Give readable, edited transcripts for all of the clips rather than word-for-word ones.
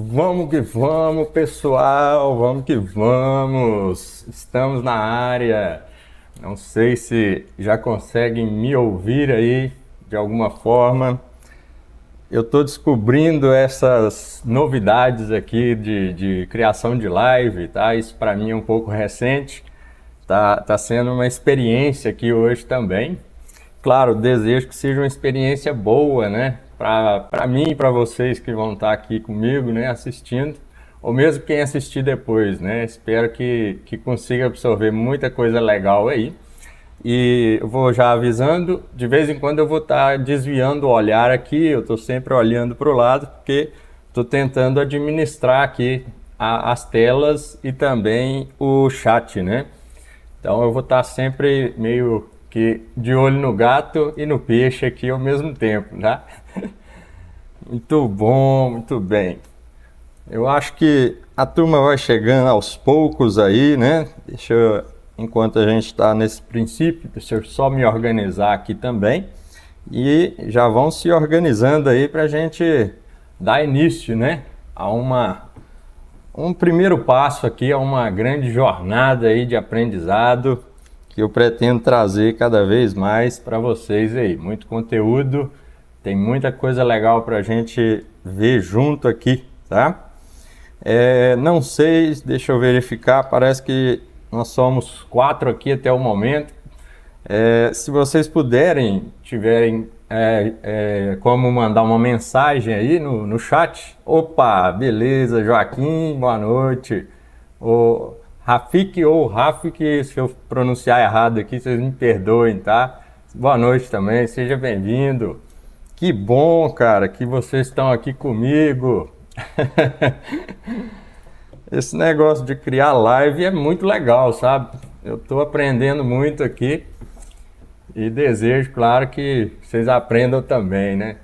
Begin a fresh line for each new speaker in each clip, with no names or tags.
Vamos que vamos, pessoal, vamos que vamos. Estamos na área. Não sei se já conseguem me ouvir aí de alguma forma. Eu estou descobrindo essas novidades aqui de criação de live, tá? Isso para mim é um pouco recente. Tá sendo uma experiência aqui hoje também. Claro, desejo que seja uma experiência boa, né? Para mim e para vocês que vão estar aqui comigo, né? Assistindo, ou mesmo quem assistir depois, né? Espero que consiga absorver muita coisa legal aí. E eu vou já avisando, de vez em quando eu vou estar desviando o olhar aqui, eu estou sempre olhando para o lado, porque estou tentando administrar aqui as telas e também o chat, né? Então eu vou estar sempre meio que de olho no gato e no peixe aqui ao mesmo tempo, tá? Muito bom, muito bem. Eu acho que a turma vai chegando aos poucos aí, né? Enquanto a gente está nesse princípio, deixa eu só me organizar aqui também. E já vão se organizando aí para a gente dar início, né? A um primeiro passo aqui, a uma grande jornada aí de aprendizado que eu pretendo trazer cada vez mais para vocês aí. Muito conteúdo, tem muita coisa legal para a gente ver junto aqui, tá? Não sei, deixa eu verificar, parece que nós somos 4 aqui até o momento. Se vocês tiverem como mandar uma mensagem aí no chat. Opa, beleza, Joaquim, boa noite. O Rafik ou Rafik, se eu pronunciar errado aqui, vocês me perdoem, tá? Boa noite também, seja bem-vindo. Que bom, cara, que vocês estão aqui comigo. Esse negócio de criar live é muito legal, sabe? Eu estou aprendendo muito aqui e desejo, claro, que vocês aprendam também, né?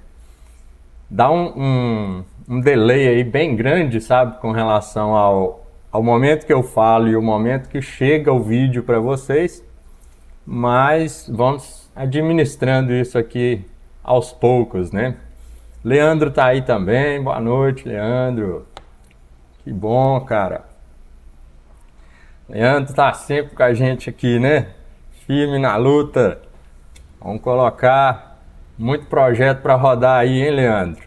Dá um delay aí bem grande, sabe? Com relação ao momento que eu falo e o momento que chega o vídeo para vocês. Mas vamos administrando isso aqui aos poucos, né? Leandro tá aí também. Boa noite, Leandro. Que bom, cara. Leandro tá sempre com a gente aqui, né? Firme na luta. Vamos colocar muito projeto para rodar aí, hein, Leandro?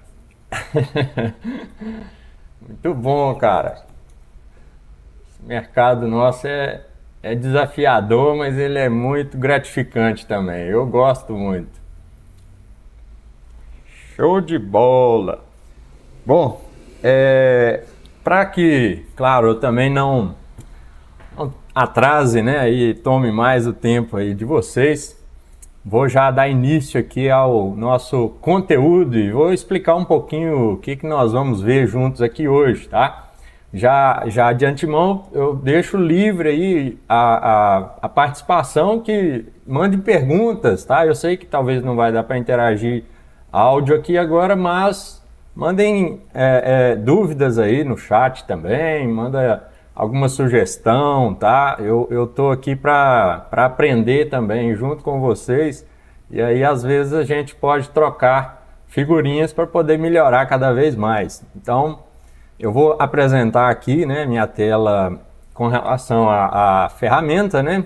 Muito bom, cara. Esse mercado nosso é desafiador, mas ele é muito gratificante também. Eu gosto muito. Show de bola. Bom, para que, claro, eu também não atrase, né, e tome mais o tempo aí de vocês, vou já dar início aqui ao nosso conteúdo e vou explicar um pouquinho o que nós vamos ver juntos aqui hoje, tá? Já de antemão eu deixo livre aí a participação, que mandem perguntas, tá? Eu sei que talvez não vai dar para interagir áudio aqui agora, mas mandem dúvidas aí no chat também, manda alguma sugestão, tá? Eu tô aqui para aprender também junto com vocês, e aí às vezes a gente pode trocar figurinhas para poder melhorar cada vez mais. Então eu vou apresentar aqui, né, minha tela com relação à ferramenta, né?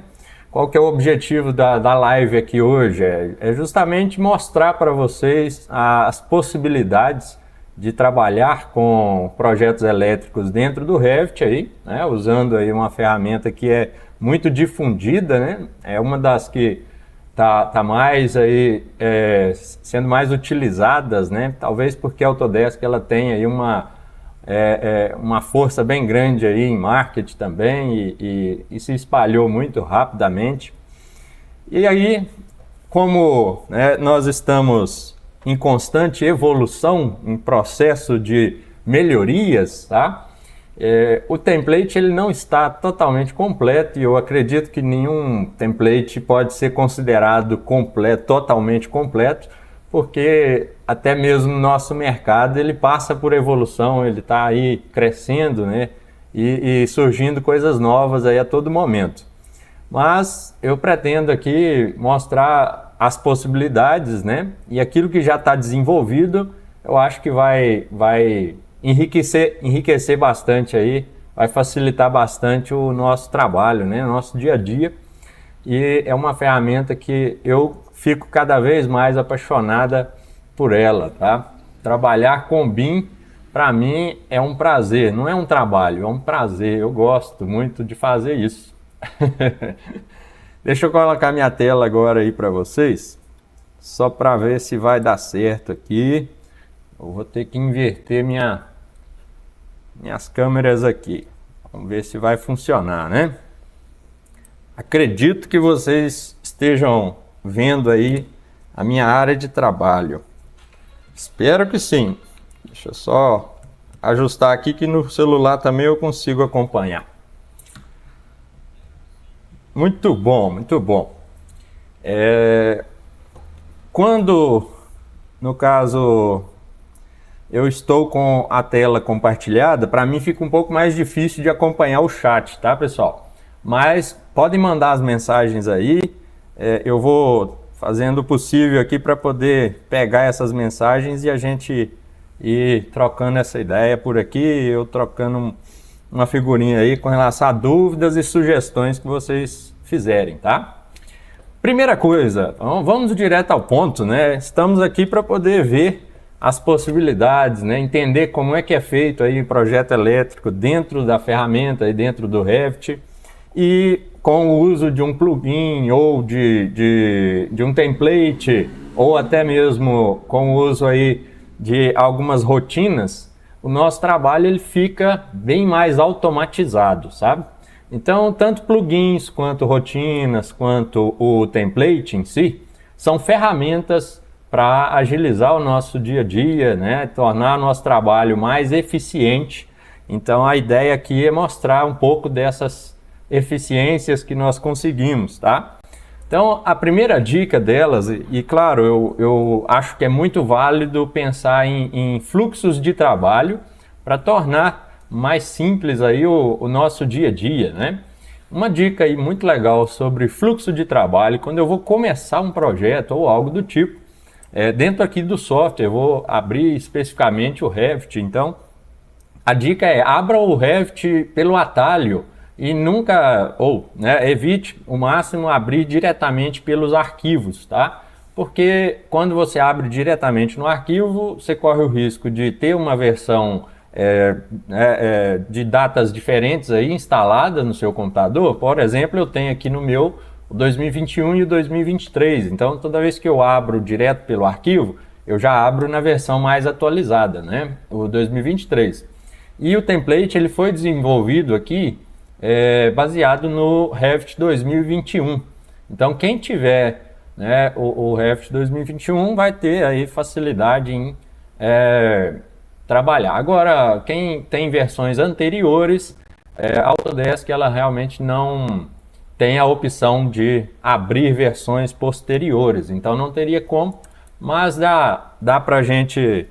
Qual que é o objetivo da live aqui hoje? É justamente mostrar para vocês as possibilidades de trabalhar com projetos elétricos dentro do Revit aí, né, usando aí uma ferramenta que é muito difundida, né? É uma das que tá mais aí sendo mais utilizadas, né? Talvez porque a Autodesk ela tem aí uma força bem grande aí em marketing também e se espalhou muito rapidamente. E aí, como, né, nós estamos em constante evolução, em processo de melhorias, tá? O template ele não está totalmente completo e eu acredito que nenhum template pode ser considerado completo, totalmente completo, porque até mesmo no nosso mercado ele passa por evolução, ele está aí crescendo, né? E surgindo coisas novas aí a todo momento. Mas eu pretendo aqui mostrar as possibilidades, né? E aquilo que já está desenvolvido, eu acho que vai enriquecer bastante aí, vai facilitar bastante o nosso trabalho, né? O nosso dia a dia. E é uma ferramenta que eu fico cada vez mais apaixonada por ela, tá? Trabalhar com BIM, para mim, é um prazer, não é um trabalho, é um prazer. Eu gosto muito de fazer isso. Deixa eu colocar minha tela agora aí para vocês, só para ver se vai dar certo aqui. Eu vou ter que inverter minhas câmeras aqui. Vamos ver se vai funcionar, né? Acredito que vocês estejam vendo aí a minha área de trabalho. Espero que sim. Deixa eu só ajustar aqui que no celular também eu consigo acompanhar. Muito bom, muito bom. Quando, no caso, eu estou com a tela compartilhada, para mim fica um pouco mais difícil de acompanhar o chat, tá, pessoal? Mas podem mandar as mensagens aí, eu vou fazendo o possível aqui para poder pegar essas mensagens e a gente ir trocando essa ideia por aqui, eu trocando uma figurinha aí com relação a dúvidas e sugestões que vocês fizerem, tá? Primeira coisa, vamos direto ao ponto, né? Estamos aqui para poder ver as possibilidades, né? Entender como é que é feito aí o projeto elétrico dentro da ferramenta e dentro do Revit e com o uso de um plugin ou de um template ou até mesmo com o uso aí de algumas rotinas, o nosso trabalho ele fica bem mais automatizado, sabe? Então, tanto plugins, quanto rotinas, quanto o template em si, são ferramentas para agilizar o nosso dia a dia, né? Tornar o nosso trabalho mais eficiente. Então, a ideia aqui é mostrar um pouco dessas eficiências que nós conseguimos, tá? Então, a primeira dica delas, e claro, eu acho que é muito válido pensar em fluxos de trabalho para tornar mais simples aí o nosso dia a dia, né? Uma dica aí muito legal sobre fluxo de trabalho, quando eu vou começar um projeto ou algo do tipo, dentro aqui do software, eu vou abrir especificamente o Revit, então a dica é abra o Revit pelo atalho e nunca, evite o máximo abrir diretamente pelos arquivos, tá? Porque quando você abre diretamente no arquivo, você corre o risco de ter uma versão de datas diferentes aí instalada no seu computador. Por exemplo, eu tenho aqui no meu o 2021 e o 2023, então toda vez que eu abro direto pelo arquivo, eu já abro na versão mais atualizada, né? O 2023. E o template ele foi desenvolvido aqui baseado no Revit 2021. Então quem tiver, né, o Revit 2021 vai ter aí facilidade em trabalhar. Agora, quem tem versões anteriores, a Autodesk ela realmente não tem a opção de abrir versões posteriores, então não teria como, mas dá para a gente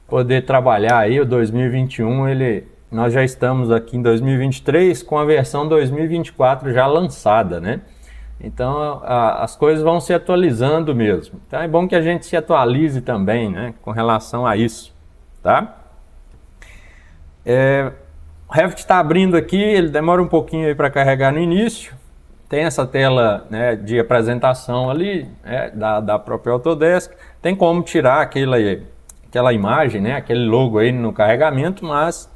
poder trabalhar aí o 2021, nós já estamos aqui em 2023 com a versão 2024 já lançada, né? Então as coisas vão se atualizando mesmo. Então é bom que a gente se atualize também, né, com relação a isso, tá? O Revit está abrindo aqui, ele demora um pouquinho aí para carregar no início. Tem essa tela, né, de apresentação ali, da própria Autodesk. Tem como tirar aquela imagem, né, aquele logo aí no carregamento, mas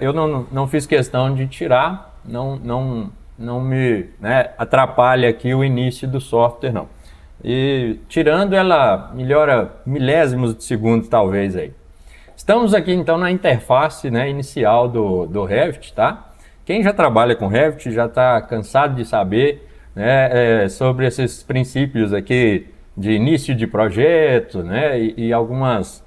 eu não fiz questão de tirar, não me, né, atrapalha aqui o início do software, não. E tirando, ela melhora milésimos de segundo, talvez aí. Estamos aqui então na interface, né, inicial do Revit, tá? Quem já trabalha com Revit já está cansado de saber, né, sobre esses princípios aqui de início de projeto, né, e algumas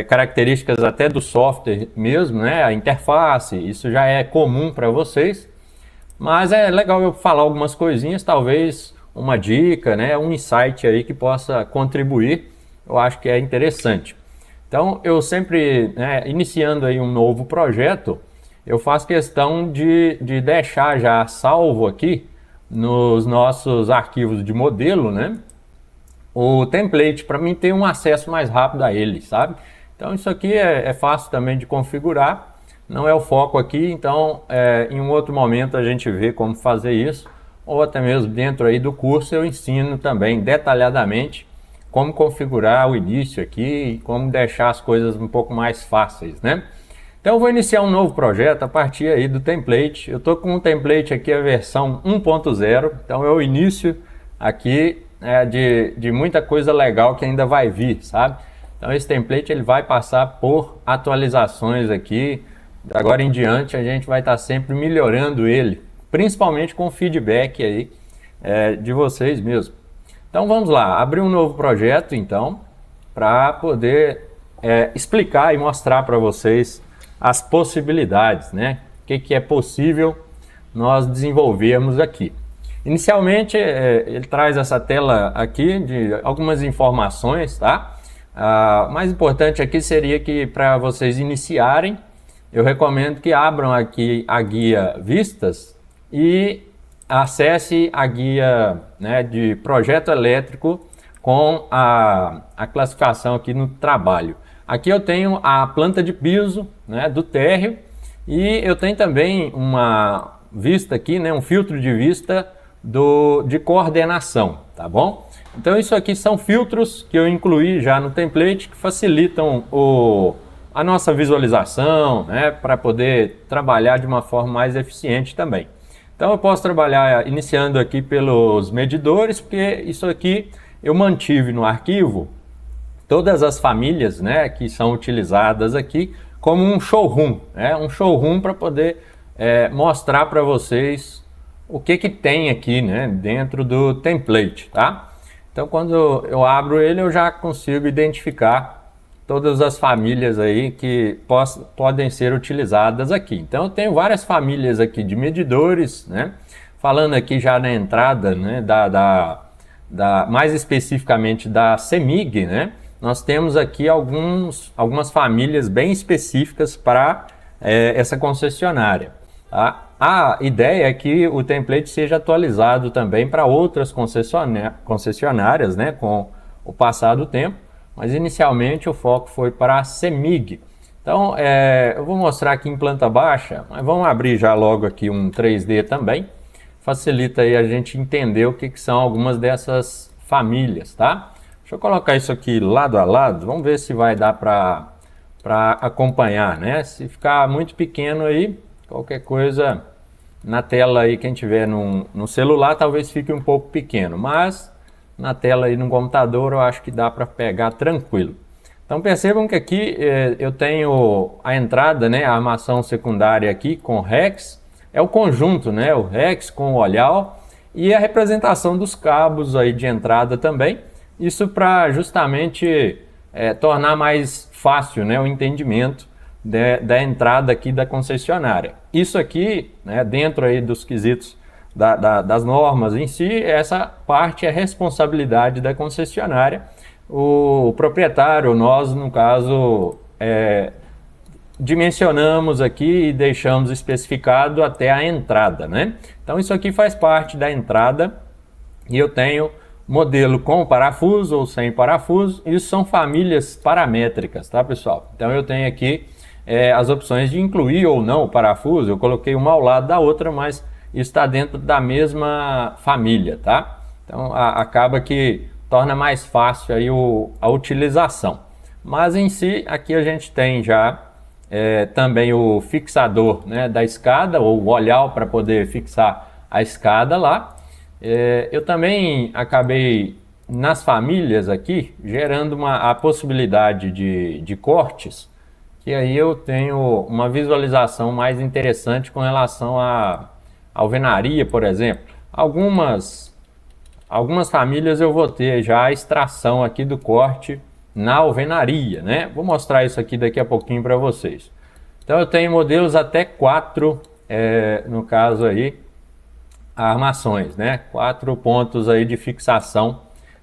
características até do software mesmo, né, a interface, isso já é comum para vocês, mas é legal eu falar algumas coisinhas, talvez uma dica, né, um insight aí que possa contribuir, eu acho que é interessante. Então, eu sempre, né, iniciando aí um novo projeto, eu faço questão de deixar já salvo aqui nos nossos arquivos de modelo, né, o template, para mim ter um acesso mais rápido a ele, sabe? Então isso aqui é fácil também de configurar, não é o foco aqui, então em um outro momento a gente vê como fazer isso, ou até mesmo dentro aí do curso eu ensino também detalhadamente como configurar o início aqui e como deixar as coisas um pouco mais fáceis, né? Então eu vou iniciar um novo projeto a partir aí do template. Eu estou com um template aqui, a versão 1.0, então é o início aqui de muita coisa legal que ainda vai vir, sabe? Então esse template ele vai passar por atualizações aqui. De agora em diante a gente vai estar sempre melhorando ele, principalmente com o feedback aí de vocês mesmo. Então vamos lá, abrir um novo projeto então, para poder explicar e mostrar para vocês as possibilidades, né? O que é possível nós desenvolvermos aqui. Inicialmente ele traz essa tela aqui de algumas informações, tá? O mais importante aqui seria que para vocês iniciarem, eu recomendo que abram aqui a guia Vistas e acesse a guia, né, de projeto elétrico com a classificação aqui no trabalho. Aqui eu tenho a planta de piso, né, do térreo, e eu tenho também uma vista aqui, né, um filtro de vista de coordenação, tá bom? Então isso aqui são filtros que eu incluí já no template que facilitam a nossa visualização, né, para poder trabalhar de uma forma mais eficiente também. Então eu posso trabalhar iniciando aqui pelos medidores, porque isso aqui eu mantive no arquivo todas as famílias, né, que são utilizadas aqui como um showroom, né, um showroom para poder mostrar para vocês o que tem aqui, né, dentro do template, tá? Então quando eu abro ele eu já consigo identificar todas as famílias aí que podem ser utilizadas aqui. Então eu tenho várias famílias aqui de medidores, né? Falando aqui já na entrada, né, mais especificamente da CEMIG, né? Nós temos aqui algumas famílias bem específicas para essa concessionária, tá? A ideia é que o template seja atualizado também para outras concessionárias, né, com o passar do tempo, mas inicialmente o foco foi para a CEMIG. Então eu vou mostrar aqui em planta baixa, mas vamos abrir já logo aqui um 3D também, facilita aí a gente entender o que são algumas dessas famílias, tá? Deixa eu colocar isso aqui lado a lado, vamos ver se vai dar para acompanhar, né? Se ficar muito pequeno aí, qualquer coisa na tela aí, quem tiver no celular talvez fique um pouco pequeno, mas na tela aí no computador eu acho que dá para pegar tranquilo. Então percebam que aqui eu tenho a entrada, né, a armação secundária aqui com Rex, é o conjunto, né, o Rex com o olhar e a representação dos cabos aí de entrada também, isso para justamente tornar mais fácil, né, o entendimento da entrada aqui da concessionária. Isso aqui, né, dentro aí dos quesitos das normas em si, essa parte é responsabilidade da concessionária. O proprietário, nós no caso, dimensionamos aqui e deixamos especificado até a entrada, né? Então isso aqui faz parte da entrada e eu tenho modelo com parafuso ou sem parafuso. Isso são famílias paramétricas, tá, pessoal? Então eu tenho aqui as opções de incluir ou não o parafuso. Eu coloquei uma ao lado da outra, mas isso está dentro da mesma família, tá? Então acaba que torna mais fácil aí a utilização. Mas em si, aqui a gente tem já também o fixador, né, da escada, ou o olhar para poder fixar a escada lá. Eu também acabei, nas famílias aqui, gerando a possibilidade de cortes, que aí eu tenho uma visualização mais interessante com relação à alvenaria, por exemplo. Algumas famílias eu vou ter já a extração aqui do corte na alvenaria, né? Vou mostrar isso aqui daqui a pouquinho para vocês. Então eu tenho modelos até 4, no caso aí, armações, né? 4 pontos aí de fixação,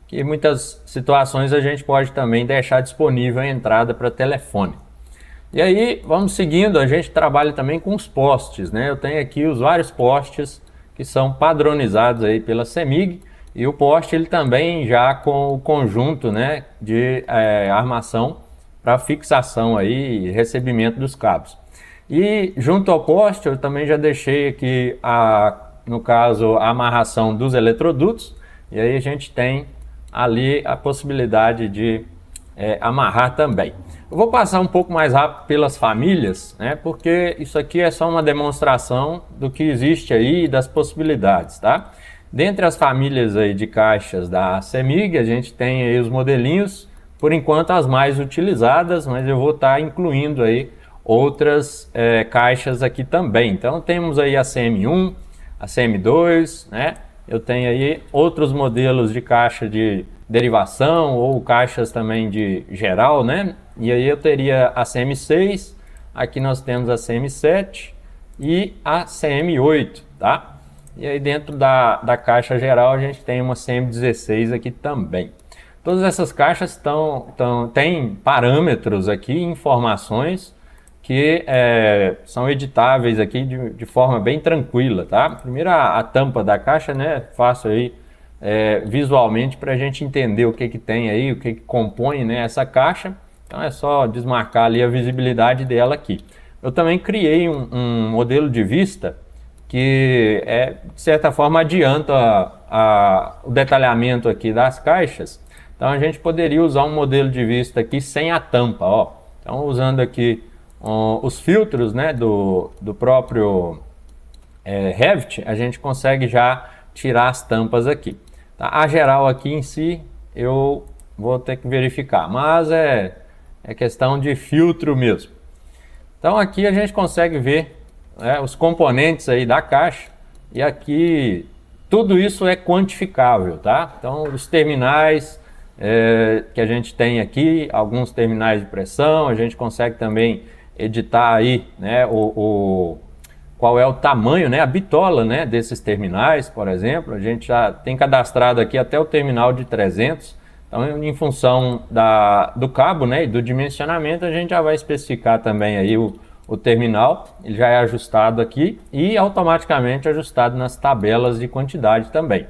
que em muitas situações a gente pode também deixar disponível a entrada para telefone. E aí, vamos seguindo, a gente trabalha também com os postes, né? Eu tenho aqui os vários postes que são padronizados aí pela CEMIG, e o poste ele também já com o conjunto, né, de armação para fixação aí e recebimento dos cabos. E junto ao poste eu também já deixei aqui, no caso, a amarração dos eletrodutos, e aí a gente tem ali a possibilidade de amarrar também. Eu vou passar um pouco mais rápido pelas famílias, né, porque isso aqui é só uma demonstração do que existe aí e das possibilidades, tá? Dentre as famílias aí de caixas da CEMIG, a gente tem aí os modelinhos, por enquanto as mais utilizadas, mas eu vou estar incluindo aí outras caixas aqui também. Então temos aí a CM1, a CM2, né? Eu tenho aí outros modelos de caixa de derivação ou caixas também de geral, né? E aí eu teria a CM6, aqui nós temos a CM7 e a CM8, tá? E aí dentro da caixa geral a gente tem uma CM16 aqui também. Todas essas caixas têm parâmetros aqui, informações que são editáveis aqui de forma bem tranquila, tá? Primeiro a tampa da caixa, né? Fácil aí visualmente para a gente entender o que tem aí, o que compõe, né, essa caixa. Então é só desmarcar ali a visibilidade dela aqui. Eu também criei um modelo de vista que de certa forma adianta o detalhamento aqui das caixas. Então a gente poderia usar um modelo de vista aqui sem a tampa, ó. Então usando aqui os filtros, né, do próprio Revit, a gente consegue já tirar as tampas aqui. Tá? A geral aqui em si eu vou ter que verificar, mas é questão de filtro mesmo. Então aqui a gente consegue ver os componentes aí da caixa, e aqui tudo isso é quantificável, tá? Então os terminais que a gente tem aqui, alguns terminais de pressão, a gente consegue também editar aí, né, qual é o tamanho, né, a bitola, né, desses terminais, por exemplo. A gente já tem cadastrado aqui até o terminal de 300. Então, em função do cabo, né, e do dimensionamento, a gente já vai especificar também aí o terminal. Ele já é ajustado aqui e automaticamente ajustado nas tabelas de quantidade também.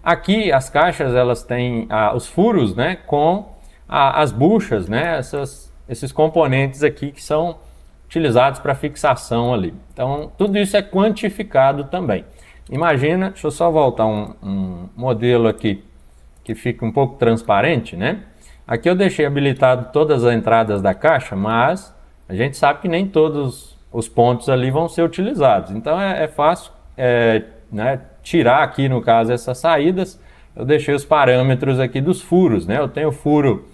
Aqui as caixas, elas têm os furos, né, com as buchas, né, esses componentes aqui que são utilizados para fixação ali. Então tudo isso é quantificado também. Imagina, deixa eu só voltar um modelo aqui que fica um pouco transparente, né? Aqui eu deixei habilitado todas as entradas da caixa, mas a gente sabe que nem todos os pontos ali vão ser utilizados. Então é fácil né, tirar aqui, no caso, essas saídas. Eu deixei os parâmetros aqui dos furos, né? Eu tenho furo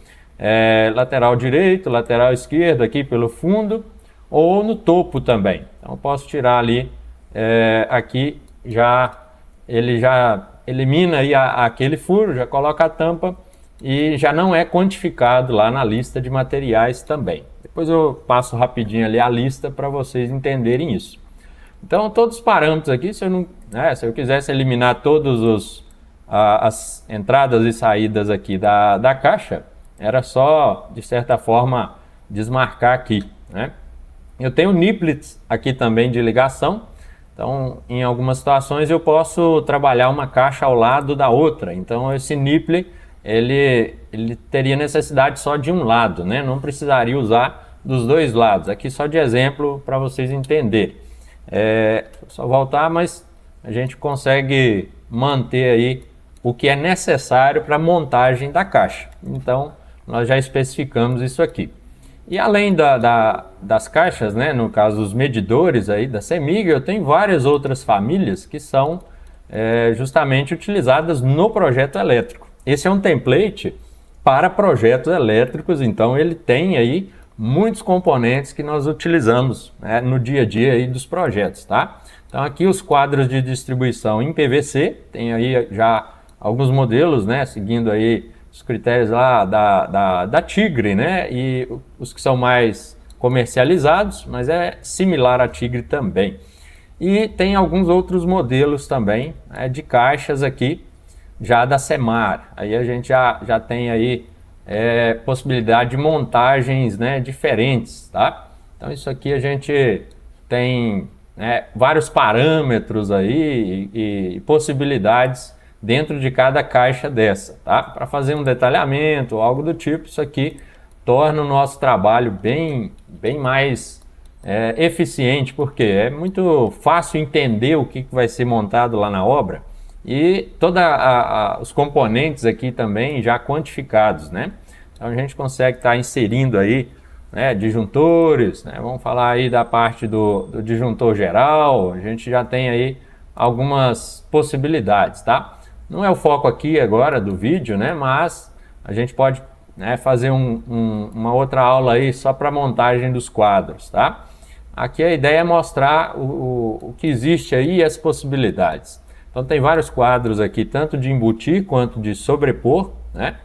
lateral direito, lateral esquerdo aqui pelo fundo, ou no topo também. Então eu posso tirar ali, aqui ele já elimina aí aquele furo, já coloca a tampa e já não é quantificado lá na lista de materiais também. Depois eu passo rapidinho ali a lista para vocês entenderem isso. Então todos os parâmetros aqui, se eu quisesse eliminar todos as entradas e saídas aqui da caixa, era só, de certa forma, desmarcar aqui, né? Eu tenho niplets aqui também de ligação. Então, em algumas situações eu posso trabalhar uma caixa ao lado da outra. Então, esse nipple, ele teria necessidade só de um lado, né? Não precisaria usar dos dois lados. Aqui só de exemplo para vocês entenderem. Só voltar, mas a gente consegue manter aí o que é necessário para a montagem da caixa. Então, nós já especificamos isso aqui. E além das caixas, né, no caso dos medidores aí da CEMIG, eu tenho várias outras famílias que são justamente utilizadas no projeto elétrico. Esse é um template para projetos elétricos, então ele tem aí muitos componentes que nós utilizamos, né, no dia a dia aí dos projetos, tá? Então aqui os quadros de distribuição em PVC, tem aí já alguns modelos, né, seguindo aí os critérios lá da Tigre, né? E os que são mais comercializados, mas é similar à Tigre também. E tem alguns outros modelos também, né, de caixas aqui, já da Semar. Aí a gente já tem aí possibilidade de montagens, né, diferentes, tá? Então isso aqui a gente tem, né, vários parâmetros aí e possibilidades dentro de cada caixa dessa, tá? Para fazer um detalhamento ou algo do tipo, isso aqui
torna o nosso trabalho bem mais eficiente, porque é muito fácil entender o que vai ser montado lá na obra e todos os componentes aqui também já quantificados, né? Então a gente consegue estar inserindo aí, né, disjuntores, né? Vamos falar aí da parte do disjuntor geral, a gente já tem aí algumas possibilidades, tá? Não é o foco aqui agora do vídeo, né? Mas a gente pode, né, fazer uma outra aula aí só para montagem dos quadros, tá? Aqui a ideia é mostrar o que existe aí e as possibilidades. Então tem vários quadros aqui, tanto de embutir quanto de sobrepor, né?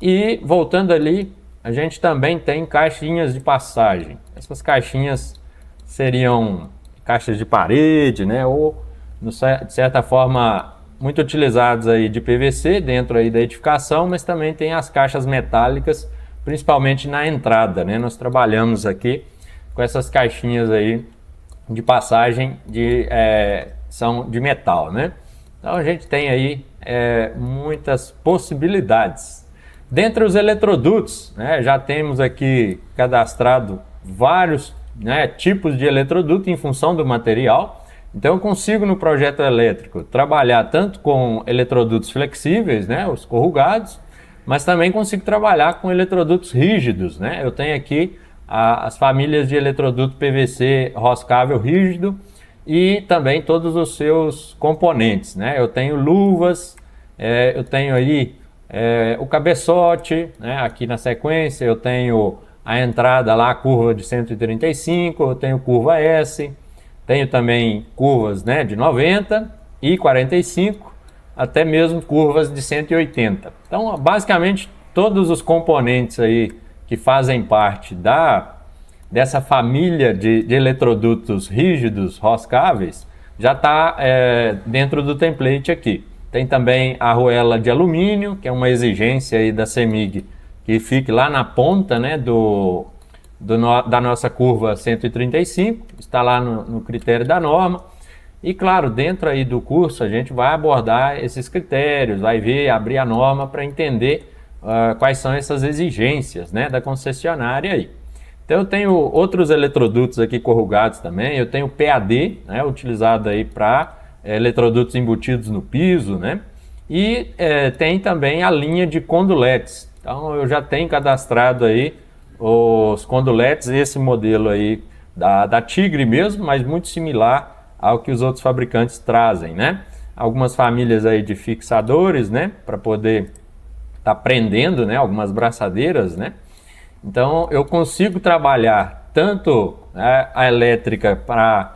E voltando ali, a gente também tem caixinhas de passagem. Essas caixinhas seriam caixas de parede, né? Ou, de certa forma, muito utilizados aí de PVC dentro aí da edificação, mas também tem as caixas metálicas, principalmente na entrada, né? Nós trabalhamos aqui com essas caixinhas aí de passagem são de metal, né? Então a gente tem aí muitas possibilidades. Dentre os eletrodutos, né, já temos aqui cadastrado vários, né, tipos de eletroduto em função do material. Então eu consigo no projeto elétrico trabalhar tanto com eletrodutos flexíveis, né, os corrugados, mas também consigo trabalhar com eletrodutos rígidos, né? Eu tenho aqui as famílias de eletroduto PVC roscável rígido e também todos os seus componentes, né? Eu tenho luvas, eu tenho aí o cabeçote, né? Aqui na sequência eu tenho a entrada lá, a curva de 135, eu tenho curva S, tenho também curvas, né, de 90 e 45, até mesmo curvas de 180. Então, basicamente, todos os componentes aí que fazem parte dessa família de eletrodutos rígidos, roscáveis, já está dentro do template aqui. Tem também a arruela de alumínio, que é uma exigência aí da CEMIG, que fique lá na ponta, né, da nossa curva 135, está lá no critério da norma. E claro, dentro aí do curso a gente vai abordar esses critérios, vai ver, abrir a norma para entender quais são essas exigências, né, da concessionária aí. Então eu tenho outros eletrodutos aqui corrugados também, eu tenho PAD, né, utilizado aí para eletrodutos embutidos no piso, né, e tem também a linha de conduletes. Então eu já tenho cadastrado aí os conduletes, esse modelo aí da Tigre mesmo, mas muito similar ao que os outros fabricantes trazem, né? Algumas famílias aí de fixadores, né, para poder estar prendendo, né, algumas braçadeiras, né? Então eu consigo trabalhar tanto a elétrica para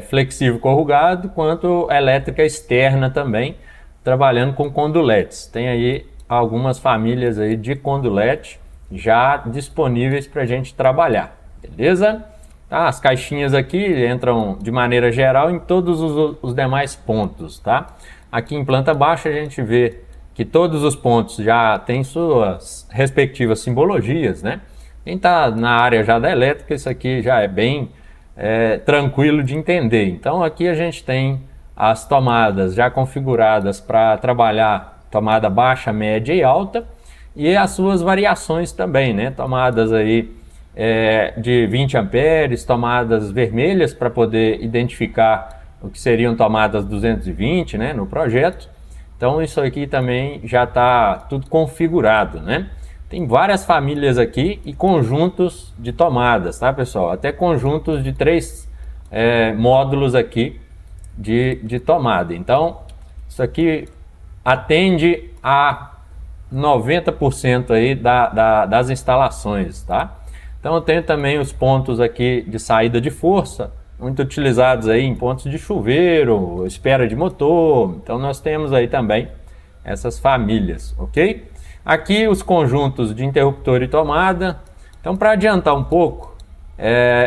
flexível corrugado, quanto a elétrica externa também, trabalhando com conduletes. Tem aí algumas famílias aí de condulete já disponíveis para a gente trabalhar, beleza? Tá? As caixinhas aqui entram de maneira geral em todos os demais pontos, tá? Aqui em planta baixa a gente vê que todos os pontos já têm suas respectivas simbologias, né? Quem está na área já da elétrica, isso aqui já é bem tranquilo de entender. Então aqui a gente tem as tomadas já configuradas para trabalhar tomada baixa, média e alta, e as suas variações também, né? Tomadas aí de 20 amperes, tomadas vermelhas para poder identificar o que seriam tomadas 220, né, no projeto. Então isso aqui também já está tudo configurado, né? Tem várias famílias aqui e conjuntos de tomadas, tá, pessoal? Até conjuntos de 3 módulos aqui de tomada. Então isso aqui atende a 90% aí das instalações, tá? Então eu tenho também os pontos aqui de saída de força, muito utilizados aí em pontos de chuveiro, espera de motor. Então nós temos aí também essas famílias, ok? Aqui os conjuntos de interruptor e tomada. Então, para adiantar um pouco,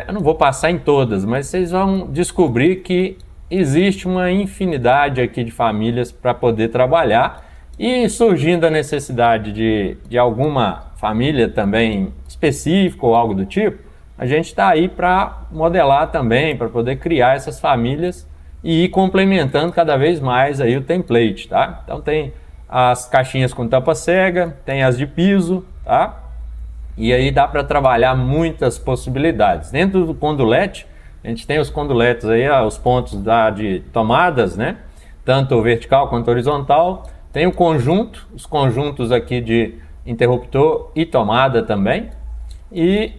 eu não vou passar em todas, mas vocês vão descobrir que existe uma infinidade aqui de famílias para poder trabalhar, e surgindo a necessidade de alguma família também específica ou algo do tipo, a gente está aí para modelar também, para poder criar essas famílias e ir complementando cada vez mais aí o template, tá? Então tem as caixinhas com tampa cega, tem as de piso, tá? E aí dá para trabalhar muitas possibilidades. Dentro do condulete, a gente tem os conduletes aí, os pontos de tomadas, né? Tanto vertical quanto horizontal. Tem o conjunto, os conjuntos aqui de interruptor e tomada também. E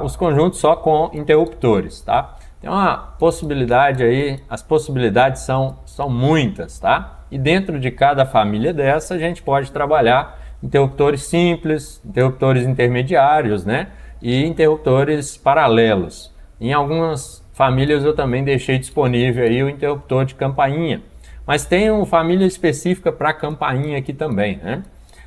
os conjuntos só com interruptores, tá? Tem uma possibilidade aí, as possibilidades são muitas, tá? E dentro de cada família dessa, a gente pode trabalhar interruptores simples, interruptores intermediários, né? E interruptores paralelos. Em algumas famílias eu também deixei disponível aí o interruptor de campainha. Mas tem uma família específica para campainha aqui também, né?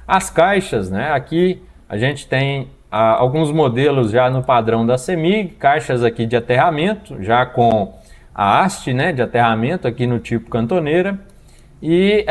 As caixas, né? Aqui a gente tem alguns modelos já no padrão da CEMIG, caixas aqui de aterramento, já com a haste, né, de aterramento aqui no tipo cantoneira. E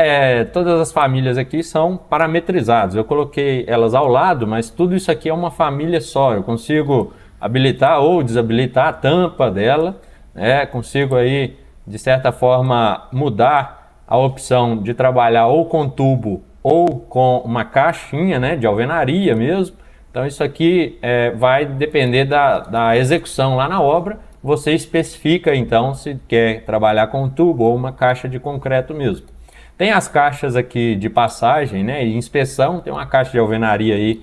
todas as famílias aqui são parametrizadas. Eu coloquei elas ao lado, mas tudo isso aqui é uma família só. Eu consigo habilitar ou desabilitar a tampa dela, né? Consigo aí, de certa forma, mudar a opção de trabalhar ou com tubo ou com uma caixinha, né, de alvenaria mesmo. Então isso aqui vai depender da execução lá na obra. Você especifica então se quer trabalhar com tubo ou uma caixa de concreto mesmo. Tem as caixas aqui de passagem, né, e inspeção. Tem uma caixa de alvenaria aí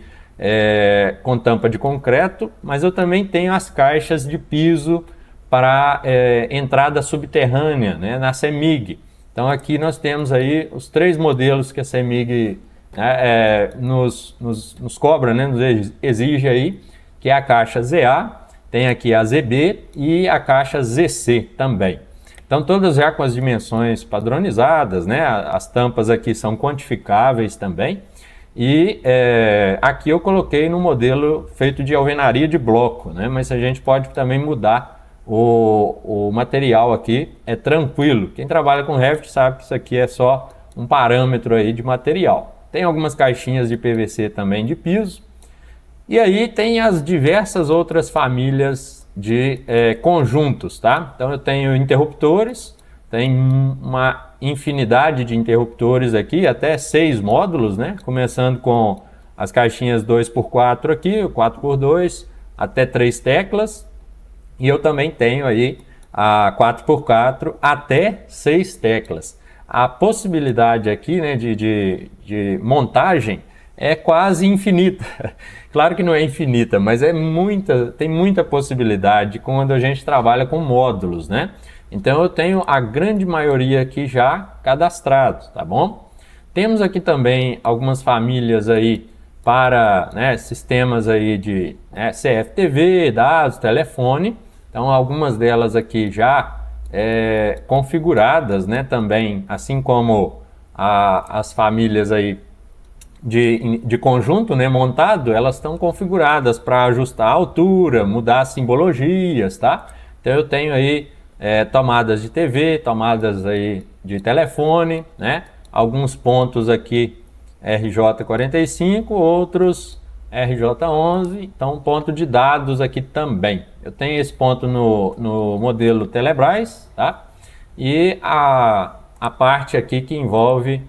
com tampa de concreto, mas eu também tenho as caixas de piso para entrada subterrânea, né, na CEMIG. Então aqui nós temos aí os 3 modelos que a CEMIG nos cobra, né, nos exige aí, que é a caixa ZA, tem aqui a ZB e a caixa ZC também. Então todas já com as dimensões padronizadas, né, as tampas aqui são quantificáveis também. E aqui eu coloquei no modelo feito de alvenaria de bloco, né, mas a gente pode também mudar o material aqui, é tranquilo. Quem trabalha com Revit sabe que isso aqui é só um parâmetro aí de material. Tem algumas caixinhas de PVC também de piso. E aí tem as diversas outras famílias de conjuntos, tá? Então eu tenho interruptores, tem uma infinidade de interruptores aqui, até 6 módulos, né? Começando com as caixinhas 2x4 aqui, 4x2, até 3 teclas. E eu também tenho aí a 4x4 até 6 teclas. A possibilidade aqui, né, de montagem é quase infinita. Claro que não é infinita, mas tem muita possibilidade quando a gente trabalha com módulos, né? Então eu tenho a grande maioria aqui já cadastrados, tá bom? Temos aqui também algumas famílias aí para, né, sistemas aí de CFTV, dados, telefone. Então algumas delas aqui já configuradas, né, também, assim como as famílias aí de conjunto, né, montado, elas estão configuradas para ajustar a altura, mudar as simbologias, tá? Então eu tenho aí tomadas de TV, tomadas aí de telefone, né? Alguns pontos aqui RJ45, outros RJ11, então ponto de dados aqui também. Eu tenho esse ponto no modelo Telebrás, tá? E a parte aqui que envolve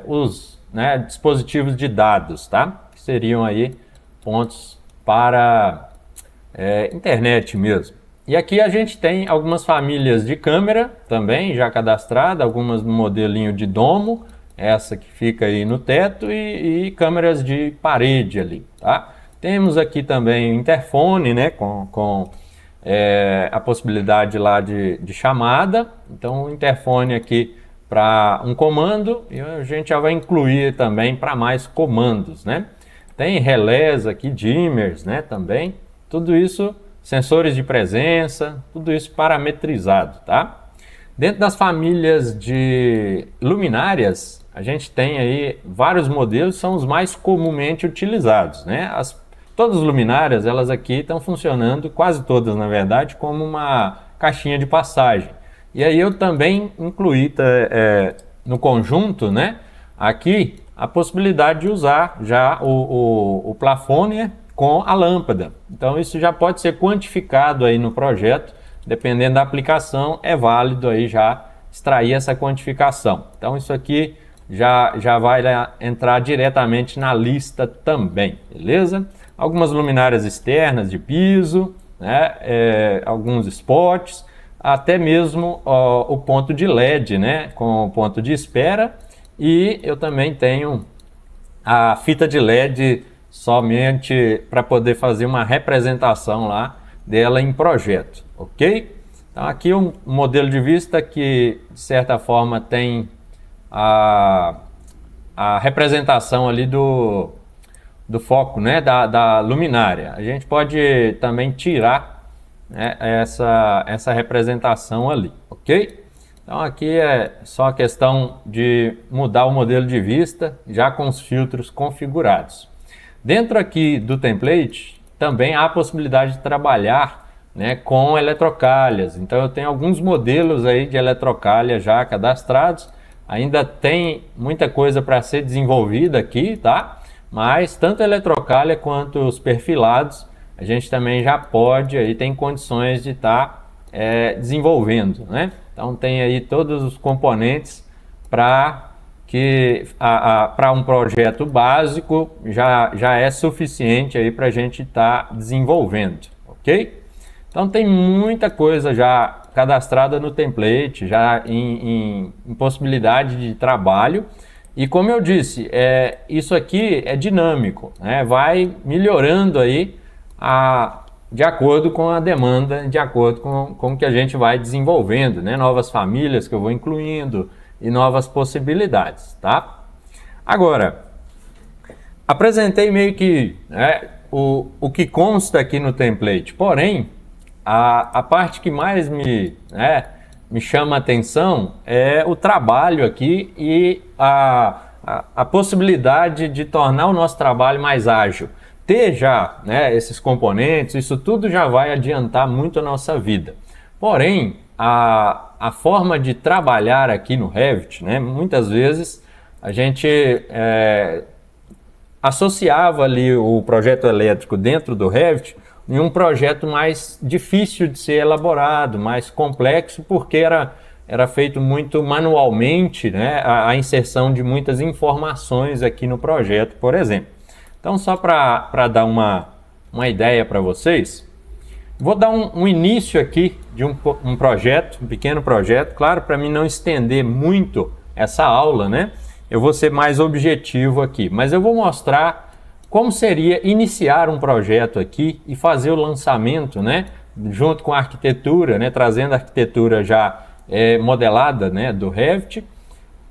os dispositivos de dados, tá? Que seriam aí pontos para internet mesmo. E aqui a gente tem algumas famílias de câmera também já cadastrada, algumas no modelinho de domo, essa que fica aí no teto, e câmeras de parede ali, tá? Temos aqui também o interfone, né, com a possibilidade lá de chamada. Então o interfone aqui para um comando, e a gente já vai incluir também para mais comandos, né? Tem relés aqui, dimmers, né, também. Tudo isso, sensores de presença, tudo isso parametrizado, tá? Dentro das famílias de luminárias, a gente tem aí vários modelos, são os mais comumente utilizados, né? Todas as luminárias, elas aqui estão funcionando, quase todas na verdade, como uma caixinha de passagem. E aí eu também incluí no conjunto, né, aqui a possibilidade de usar já o plafone com a lâmpada. Então isso já pode ser quantificado aí no projeto, dependendo da aplicação, é válido aí já extrair essa quantificação. Então isso aqui já vai entrar diretamente na lista também, beleza? Algumas luminárias externas de piso, né? Alguns spots, até mesmo o ponto de LED, né? Com o ponto de espera, e eu também tenho a fita de LED somente para poder fazer uma representação lá dela em projeto, ok? Então aqui um modelo de vista que de certa forma tem a representação ali do foco, né, da luminária. A gente pode também tirar, né, essa representação ali, ok? Então aqui é só a questão de mudar o modelo de vista já com os filtros configurados. Dentro aqui do template também há a possibilidade de trabalhar, né, com eletrocalhas. Então eu tenho alguns modelos aí de eletrocalha já cadastrados. Ainda tem muita coisa para ser desenvolvida aqui, tá? Mas tanto a eletrocalha quanto os perfilados a gente também já pode, aí tem condições de estar desenvolvendo, né? Então tem aí todos os componentes para que para um projeto básico já é suficiente aí para a gente estar desenvolvendo, ok? Então tem muita coisa já cadastrada no template, já em possibilidade de trabalho. E como eu disse, isso aqui é dinâmico, né? Vai melhorando aí de acordo com a demanda, de acordo com o que a gente vai desenvolvendo, né? Novas famílias que eu vou incluindo e novas possibilidades, tá? Agora, apresentei meio que, né, o que consta aqui no template, porém, a parte que mais me chama a atenção é o trabalho aqui e a possibilidade de tornar o nosso trabalho mais ágil. Ter já, né, esses componentes, isso tudo já vai adiantar muito a nossa vida. Porém, a forma de trabalhar aqui no Revit, né, muitas vezes a gente associava ali o projeto elétrico dentro do Revit em um projeto mais difícil de ser elaborado, mais complexo, porque era feito muito manualmente, né, a inserção de muitas informações aqui no projeto, por exemplo. Então, só para dar uma ideia para vocês, vou dar um início aqui de um projeto, um pequeno projeto, claro, para mim não estender muito essa aula, né? Eu vou ser mais objetivo aqui, mas eu vou mostrar como seria iniciar um projeto aqui e fazer o lançamento, né, junto com a arquitetura, né, trazendo a arquitetura já modelada, né, do Revit,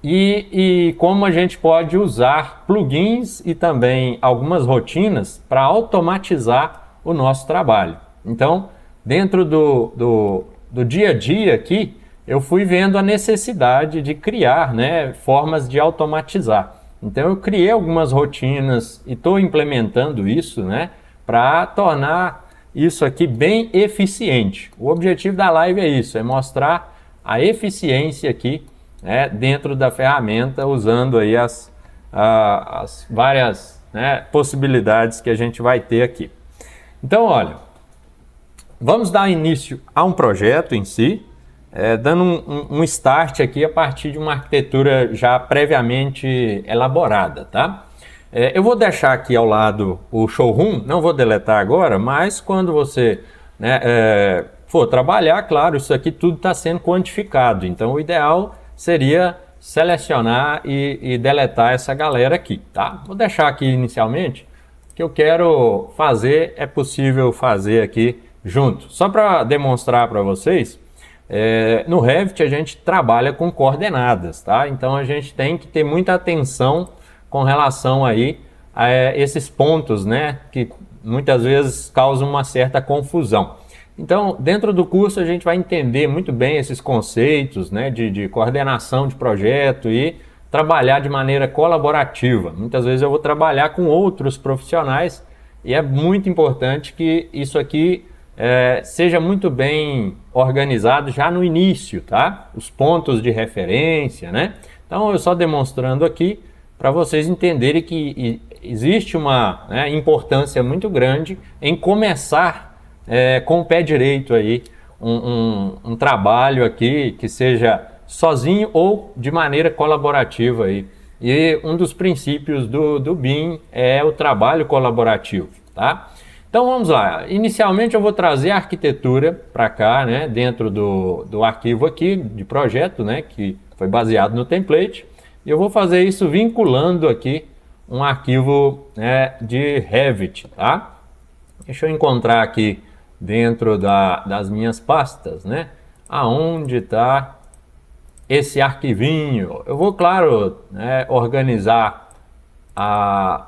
e como a gente pode usar plugins e também algumas rotinas para automatizar o nosso trabalho. Então, dentro do dia a dia aqui, eu fui vendo a necessidade de criar, né, formas de automatizar. Então eu criei algumas rotinas e estou implementando isso, né, para tornar isso aqui bem eficiente. O objetivo da live é isso, é mostrar a eficiência aqui, né, dentro da ferramenta, usando aí as várias, né, possibilidades que a gente vai ter aqui. Então, olha, vamos dar início a um projeto em si, dando um start aqui a partir de uma arquitetura já previamente elaborada, tá? Eu vou deixar aqui ao lado o showroom, não vou deletar agora, mas quando você, né, for trabalhar, claro, isso aqui tudo está sendo quantificado, então o ideal seria selecionar e deletar essa galera aqui, tá? Vou deixar aqui inicialmente, o que eu quero fazer é possível fazer aqui junto, só para demonstrar para vocês. No Revit a gente trabalha com coordenadas, tá? Então a gente tem que ter muita atenção com relação aí a esses pontos, né, que muitas vezes causam uma certa confusão. Então, dentro do curso a gente vai entender muito bem esses conceitos, né, de coordenação de projeto e trabalhar de maneira colaborativa. Muitas vezes eu vou trabalhar com outros profissionais e é muito importante que isso aqui seja muito bem organizado já no início, tá? Os pontos de referência, né? Então, eu só demonstrando aqui para vocês entenderem que existe uma, né, importância muito grande em começar com o pé direito aí um trabalho aqui que seja sozinho ou de maneira colaborativa aí E um dos princípios do BIM é o trabalho colaborativo, tá? Então vamos lá, inicialmente eu vou trazer a arquitetura para cá, né, dentro do arquivo aqui de projeto, né, que foi baseado no template, e eu vou fazer isso vinculando aqui um arquivo, né, de Revit, tá? Deixa eu encontrar aqui dentro das minhas pastas, né, aonde está esse arquivinho. Eu vou, claro, né, organizar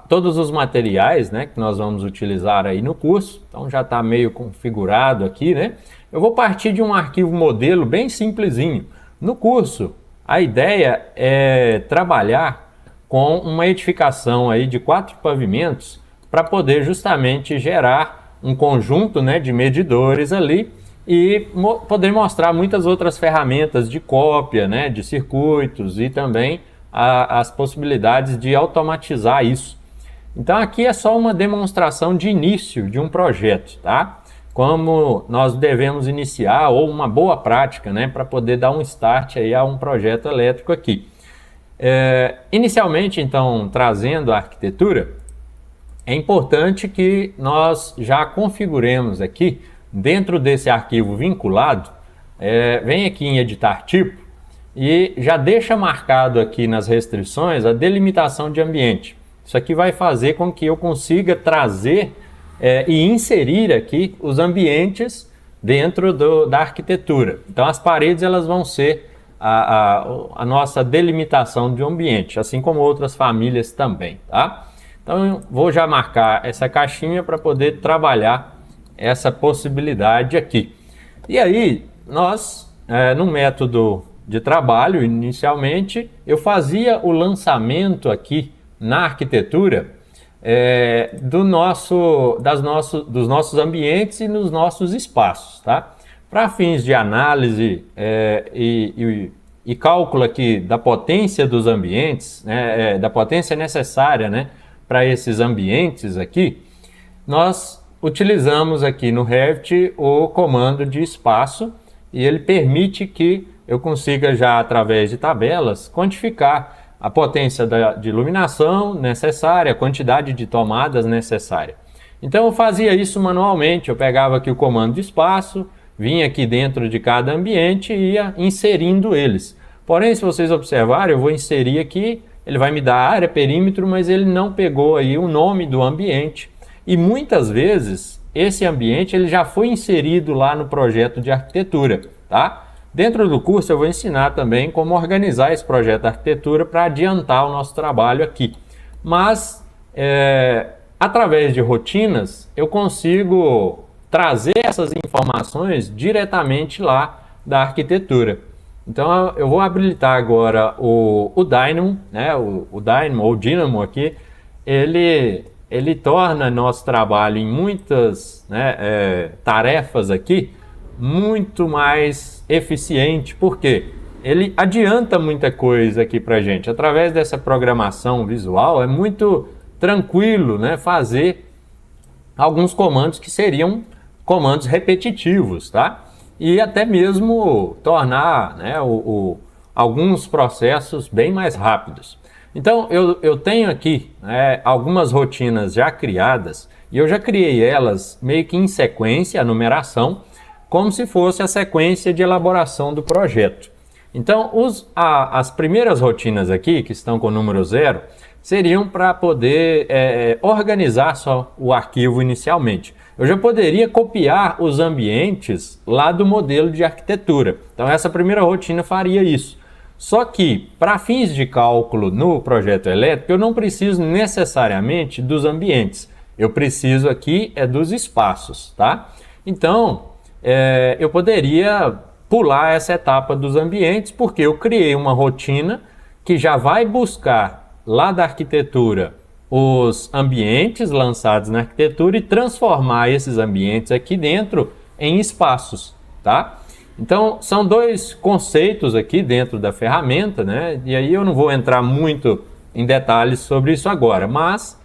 todos os materiais, né, que nós vamos utilizar aí no curso. Então já está meio configurado aqui, né? Eu vou partir de um arquivo modelo bem simplesinho. No curso, a ideia é trabalhar com uma edificação aí de 4 pavimentos para poder justamente gerar um conjunto, né, de medidores ali e poder mostrar muitas outras ferramentas de cópia, né, de circuitos e também as possibilidades de automatizar isso. Então aqui é só uma demonstração de início de um projeto, tá? Como nós devemos iniciar, ou uma boa prática, né, para poder dar um start aí a um projeto elétrico aqui. Inicialmente, então, trazendo a arquitetura, é importante que nós já configuremos aqui, dentro desse arquivo vinculado, vem aqui em editar tipo, e já deixa marcado aqui nas restrições a delimitação de ambiente. Isso aqui vai fazer com que eu consiga trazer e inserir aqui os ambientes dentro da arquitetura. Então as paredes elas vão ser a nossa delimitação de ambiente, assim como outras famílias também, tá? Então eu vou já marcar essa caixinha para poder trabalhar essa possibilidade aqui. E aí nós, no método de trabalho, inicialmente, eu fazia o lançamento aqui na arquitetura dos nossos ambientes e nos nossos espaços, tá? Para fins de análise e cálculo aqui da potência dos ambientes, né, da potência necessária, né, para esses ambientes aqui, nós utilizamos aqui no Revit o comando de espaço e ele permite que eu consiga já, através de tabelas, quantificar a potência de iluminação necessária, a quantidade de tomadas necessária. Então eu fazia isso manualmente, eu pegava aqui o comando de espaço, vinha aqui dentro de cada ambiente e ia inserindo eles. Porém, se vocês observarem, eu vou inserir aqui, ele vai me dar área, perímetro, mas ele não pegou aí o nome do ambiente. E muitas vezes, esse ambiente ele já foi inserido lá no projeto de arquitetura, tá? Dentro do curso eu vou ensinar também como organizar esse projeto de arquitetura para adiantar o nosso trabalho aqui. Mas, através de rotinas, eu consigo trazer essas informações diretamente lá da arquitetura. Então eu vou habilitar agora o Dynamo, né? o Dynamo ou Dynamo aqui, ele torna nosso trabalho em muitas, né, tarefas aqui muito mais eficiente, porque ele adianta muita coisa aqui para a gente. Através dessa programação visual é muito tranquilo, né, fazer alguns comandos que seriam comandos repetitivos, tá? E até mesmo tornar, né, alguns processos bem mais rápidos. Então eu tenho aqui, né, algumas rotinas já criadas e eu já criei elas meio que em sequência, a numeração, como se fosse a sequência de elaboração do projeto. Então as primeiras rotinas aqui, que estão com o número 0, seriam para poder organizar só o arquivo inicialmente. Eu já poderia copiar os ambientes lá do modelo de arquitetura. Então essa primeira rotina faria isso. Só que, para fins de cálculo no projeto elétrico, eu não preciso necessariamente dos ambientes. Eu preciso aqui dos espaços, tá? Então, eu poderia pular essa etapa dos ambientes, porque eu criei uma rotina que já vai buscar lá da arquitetura os ambientes lançados na arquitetura e transformar esses ambientes aqui dentro em espaços, tá? Então, são dois conceitos aqui dentro da ferramenta, né? E aí eu não vou entrar muito em detalhes sobre isso agora, mas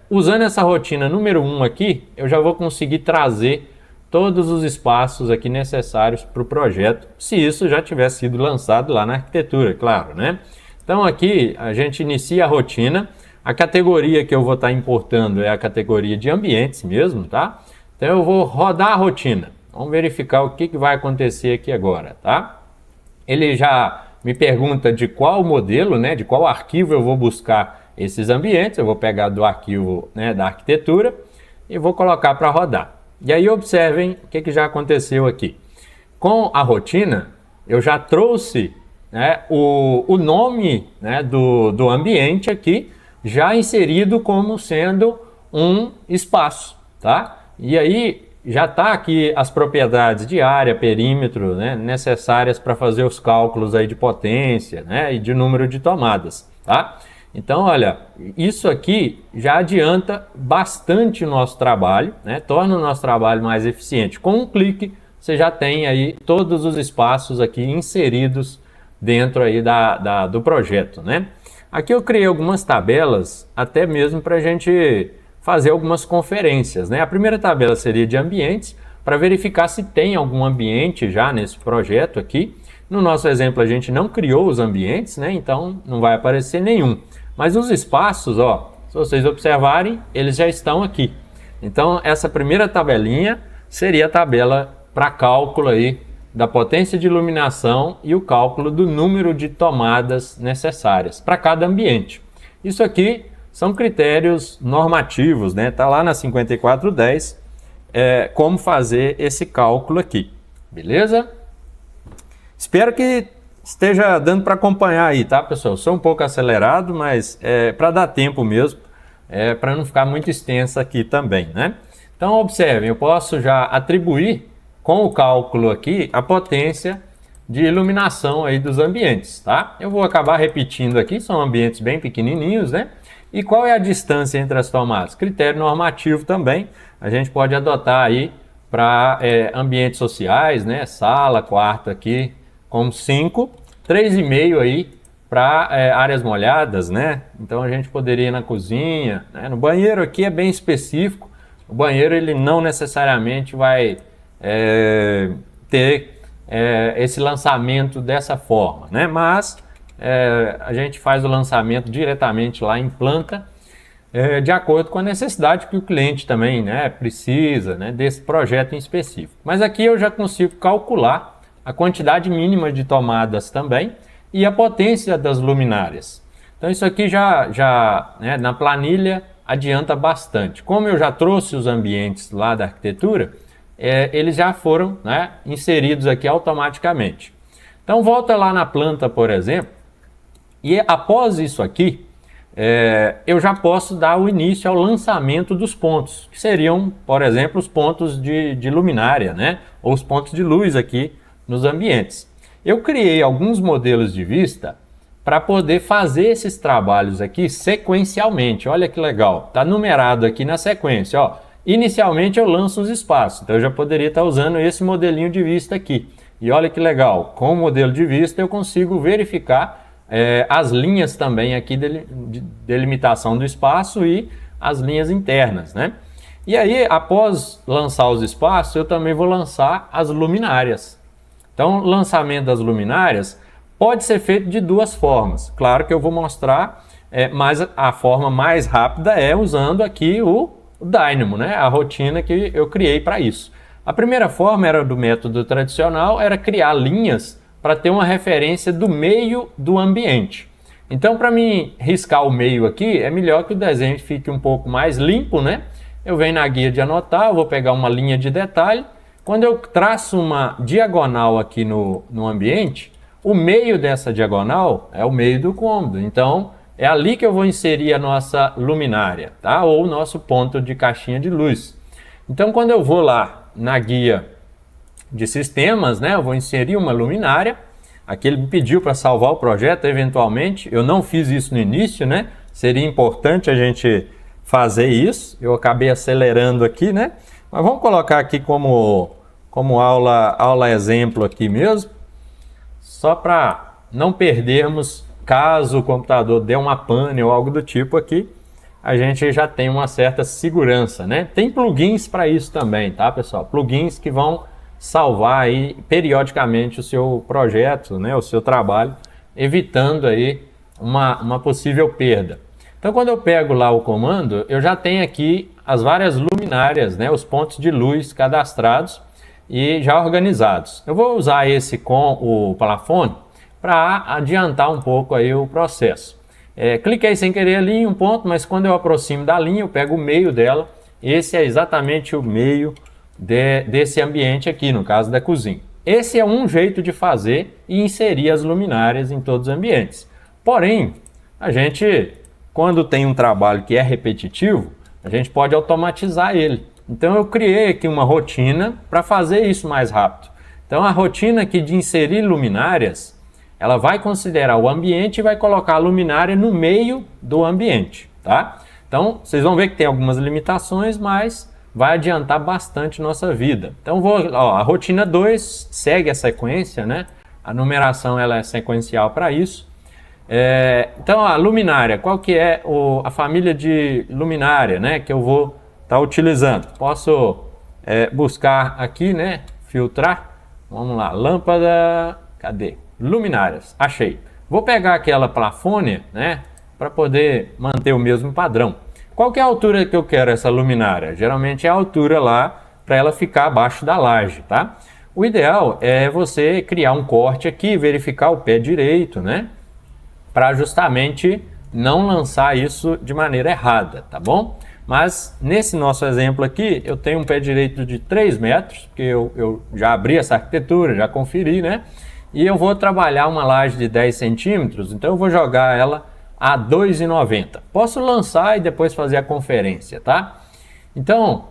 usando essa rotina número 1 aqui, eu já vou conseguir trazer todos os espaços aqui necessários para o projeto, se isso já tiver sido lançado lá na arquitetura, claro, né? Então aqui a gente inicia a rotina. A categoria que eu vou estar importando é a categoria de ambientes mesmo, tá? Então eu vou rodar a rotina. Vamos verificar o que vai acontecer aqui agora, tá? Ele já me pergunta de qual modelo, né, de qual arquivo eu vou buscar esses ambientes. Eu vou pegar do arquivo, né, da arquitetura e vou colocar para rodar. E aí observem o que já aconteceu aqui. Com a rotina, eu já trouxe, né, o nome, né, do ambiente aqui, já inserido como sendo um espaço, tá? E aí já está aqui as propriedades de área, perímetro, né, necessárias para fazer os cálculos aí de potência, né, e de número de tomadas, tá? Então, olha, isso aqui já adianta bastante o nosso trabalho, né, torna o nosso trabalho mais eficiente. Com um clique, você já tem aí todos os espaços aqui inseridos dentro aí do projeto, né? Aqui eu criei algumas tabelas, até mesmo para a gente fazer algumas conferências, né? A primeira tabela seria de ambientes, para verificar se tem algum ambiente já nesse projeto aqui. No nosso exemplo a gente não criou os ambientes, né? Então não vai aparecer nenhum. Mas os espaços, ó, se vocês observarem, eles já estão aqui. Então essa primeira tabelinha seria a tabela para cálculo aí da potência de iluminação e o cálculo do número de tomadas necessárias para cada ambiente. Isso aqui são critérios normativos, né? Tá lá na 5410, como fazer esse cálculo aqui, beleza? Espero que esteja dando para acompanhar aí, tá, pessoal? Sou um pouco acelerado, mas para dar tempo mesmo, para não ficar muito extensa aqui também, né? Então observem, eu posso já atribuir com o cálculo aqui a potência de iluminação aí dos ambientes, tá? Eu vou acabar repetindo aqui, são ambientes bem pequenininhos, né? E qual é a distância entre as tomadas? Critério normativo também, a gente pode adotar aí para ambientes sociais, né? Sala, quarto aqui, como 5, 3,5 aí para áreas molhadas, né? Então a gente poderia ir na cozinha, né? No banheiro aqui é bem específico, o banheiro ele não necessariamente vai ter esse lançamento dessa forma, né? Mas a gente faz o lançamento diretamente lá em planta, de acordo com a necessidade que o cliente também, né, precisa, né, desse projeto em específico. Mas aqui eu já consigo calcular a quantidade mínima de tomadas também e a potência das luminárias. Então isso aqui já né, na planilha adianta bastante. Como eu já trouxe os ambientes lá da arquitetura, eles já foram, né, inseridos aqui automaticamente. Então volta lá na planta, por exemplo, e após isso aqui, eu já posso dar o início ao lançamento dos pontos, que seriam, por exemplo, os pontos de luminária, né, ou os pontos de luz aqui nos ambientes. Eu criei alguns modelos de vista para poder fazer esses trabalhos aqui sequencialmente. Olha que legal, está numerado aqui na sequência, ó. Inicialmente eu lanço os espaços, então eu já poderia estar usando esse modelinho de vista aqui. E olha que legal, com o modelo de vista eu consigo verificar as linhas também aqui de delimitação do espaço e as linhas internas, né? E aí, após lançar os espaços, eu também vou lançar as luminárias. Então, o lançamento das luminárias pode ser feito de duas formas. Claro que eu vou mostrar, mas a forma mais rápida é usando aqui o Dynamo, né? A rotina que eu criei para isso. A primeira forma era do método tradicional, era criar linhas para ter uma referência do meio do ambiente. Então, para mim riscar o meio aqui, é melhor que o desenho fique um pouco mais limpo, né? Eu venho na guia de anotar, eu vou pegar uma linha de detalhe. Quando eu traço uma diagonal aqui no ambiente, o meio dessa diagonal é o meio do cômodo. Então, é ali que eu vou inserir a nossa luminária, tá? Ou o nosso ponto de caixinha de luz. Então, quando eu vou lá na guia de sistemas, né, eu vou inserir uma luminária. Aqui ele me pediu para salvar o projeto, eventualmente. Eu não fiz isso no início, né? Seria importante a gente fazer isso. Eu acabei acelerando aqui, né? Mas vamos colocar aqui como aula exemplo aqui mesmo, só para não perdermos, caso o computador dê uma pane ou algo do tipo aqui, a gente já tem uma certa segurança, né? Tem plugins para isso também, tá, pessoal? Plugins que vão salvar aí periodicamente o seu projeto, né, o seu trabalho, evitando aí uma possível perda. Então, quando eu pego lá o comando, eu já tenho aqui as várias luminárias, né, os pontos de luz cadastrados e já organizados. Eu vou usar esse com o plafone para adiantar um pouco aí o processo. Cliquei sem querer ali em um ponto, mas quando eu aproximo da linha, eu pego o meio dela. Esse é exatamente o meio desse ambiente aqui, no caso da cozinha. Esse é um jeito de fazer e inserir as luminárias em todos os ambientes. Porém, a gente, quando tem um trabalho que é repetitivo, a gente pode automatizar ele. Então eu criei aqui uma rotina para fazer isso mais rápido. Então a rotina aqui de inserir luminárias, ela vai considerar o ambiente e vai colocar a luminária no meio do ambiente, tá? Então vocês vão ver que tem algumas limitações, mas vai adiantar bastante nossa vida. Então a rotina 2 segue a sequência, né? A numeração ela é sequencial para isso. Então a luminária, qual que é a família de luminária, né, que eu vou estar utilizando? Posso buscar aqui, né, filtrar, vamos lá, lâmpada, cadê? Luminárias, achei. Vou pegar aquela plafônia, né, para poder manter o mesmo padrão. Qual que é a altura que eu quero essa luminária? Geralmente é a altura lá para ela ficar abaixo da laje, tá? O ideal é você criar um corte aqui, verificar o pé direito, né, para justamente não lançar isso de maneira errada, tá bom? Mas nesse nosso exemplo aqui, eu tenho um pé direito de 3 metros, porque eu já abri essa arquitetura, já conferi, né? E eu vou trabalhar uma laje de 10 centímetros, então eu vou jogar ela a 2,90. Posso lançar e depois fazer a conferência, tá? Então,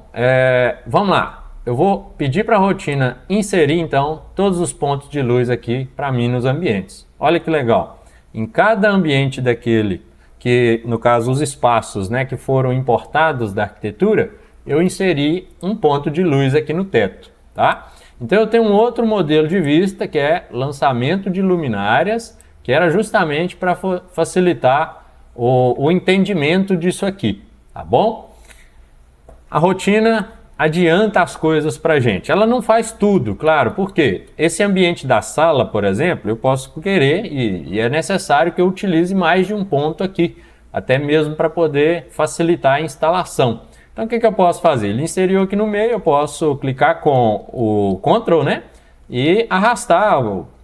vamos lá. Eu vou pedir para a rotina inserir, então, todos os pontos de luz aqui para mim nos ambientes. Olha que legal. Em cada ambiente daquele, que no caso os espaços, né, que foram importados da arquitetura, eu inseri um ponto de luz aqui no teto, tá? Então eu tenho um outro modelo de vista que é lançamento de luminárias, que era justamente para facilitar o entendimento disso aqui, tá bom? A rotina adianta as coisas para a gente. Ela não faz tudo, claro, porque esse ambiente da sala, por exemplo, eu posso querer e é necessário que eu utilize mais de um ponto aqui, até mesmo para poder facilitar a instalação. Então o que eu posso fazer? Ele inseriu aqui no meio, eu posso clicar com o Ctrl, né? E arrastar,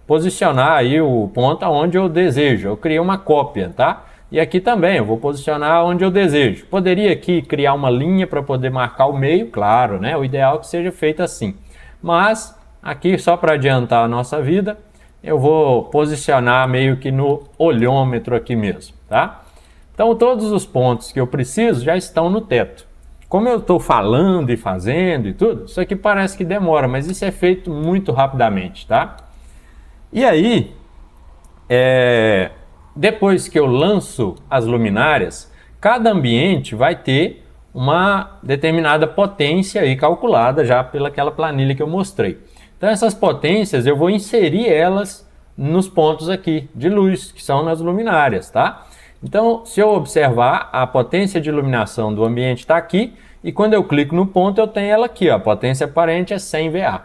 posicionar aí o ponto onde eu desejo. Eu criei uma cópia, tá? E aqui também, eu vou posicionar onde eu desejo. Poderia aqui criar uma linha para poder marcar o meio, claro, né? O ideal é que seja feito assim. Mas, aqui, só para adiantar a nossa vida, eu vou posicionar meio que no olhômetro aqui mesmo, tá? Então, todos os pontos que eu preciso já estão no teto. Como eu estou falando e fazendo e tudo, isso aqui parece que demora, mas isso é feito muito rapidamente, tá? E aí, depois que eu lanço as luminárias, cada ambiente vai ter uma determinada potência aí calculada já pelaquela planilha que eu mostrei. Então essas potências eu vou inserir elas nos pontos aqui de luz, que são nas luminárias, tá? Então se eu observar, a potência de iluminação do ambiente está aqui, e quando eu clico no ponto eu tenho ela aqui, ó, a potência aparente é 100 VA.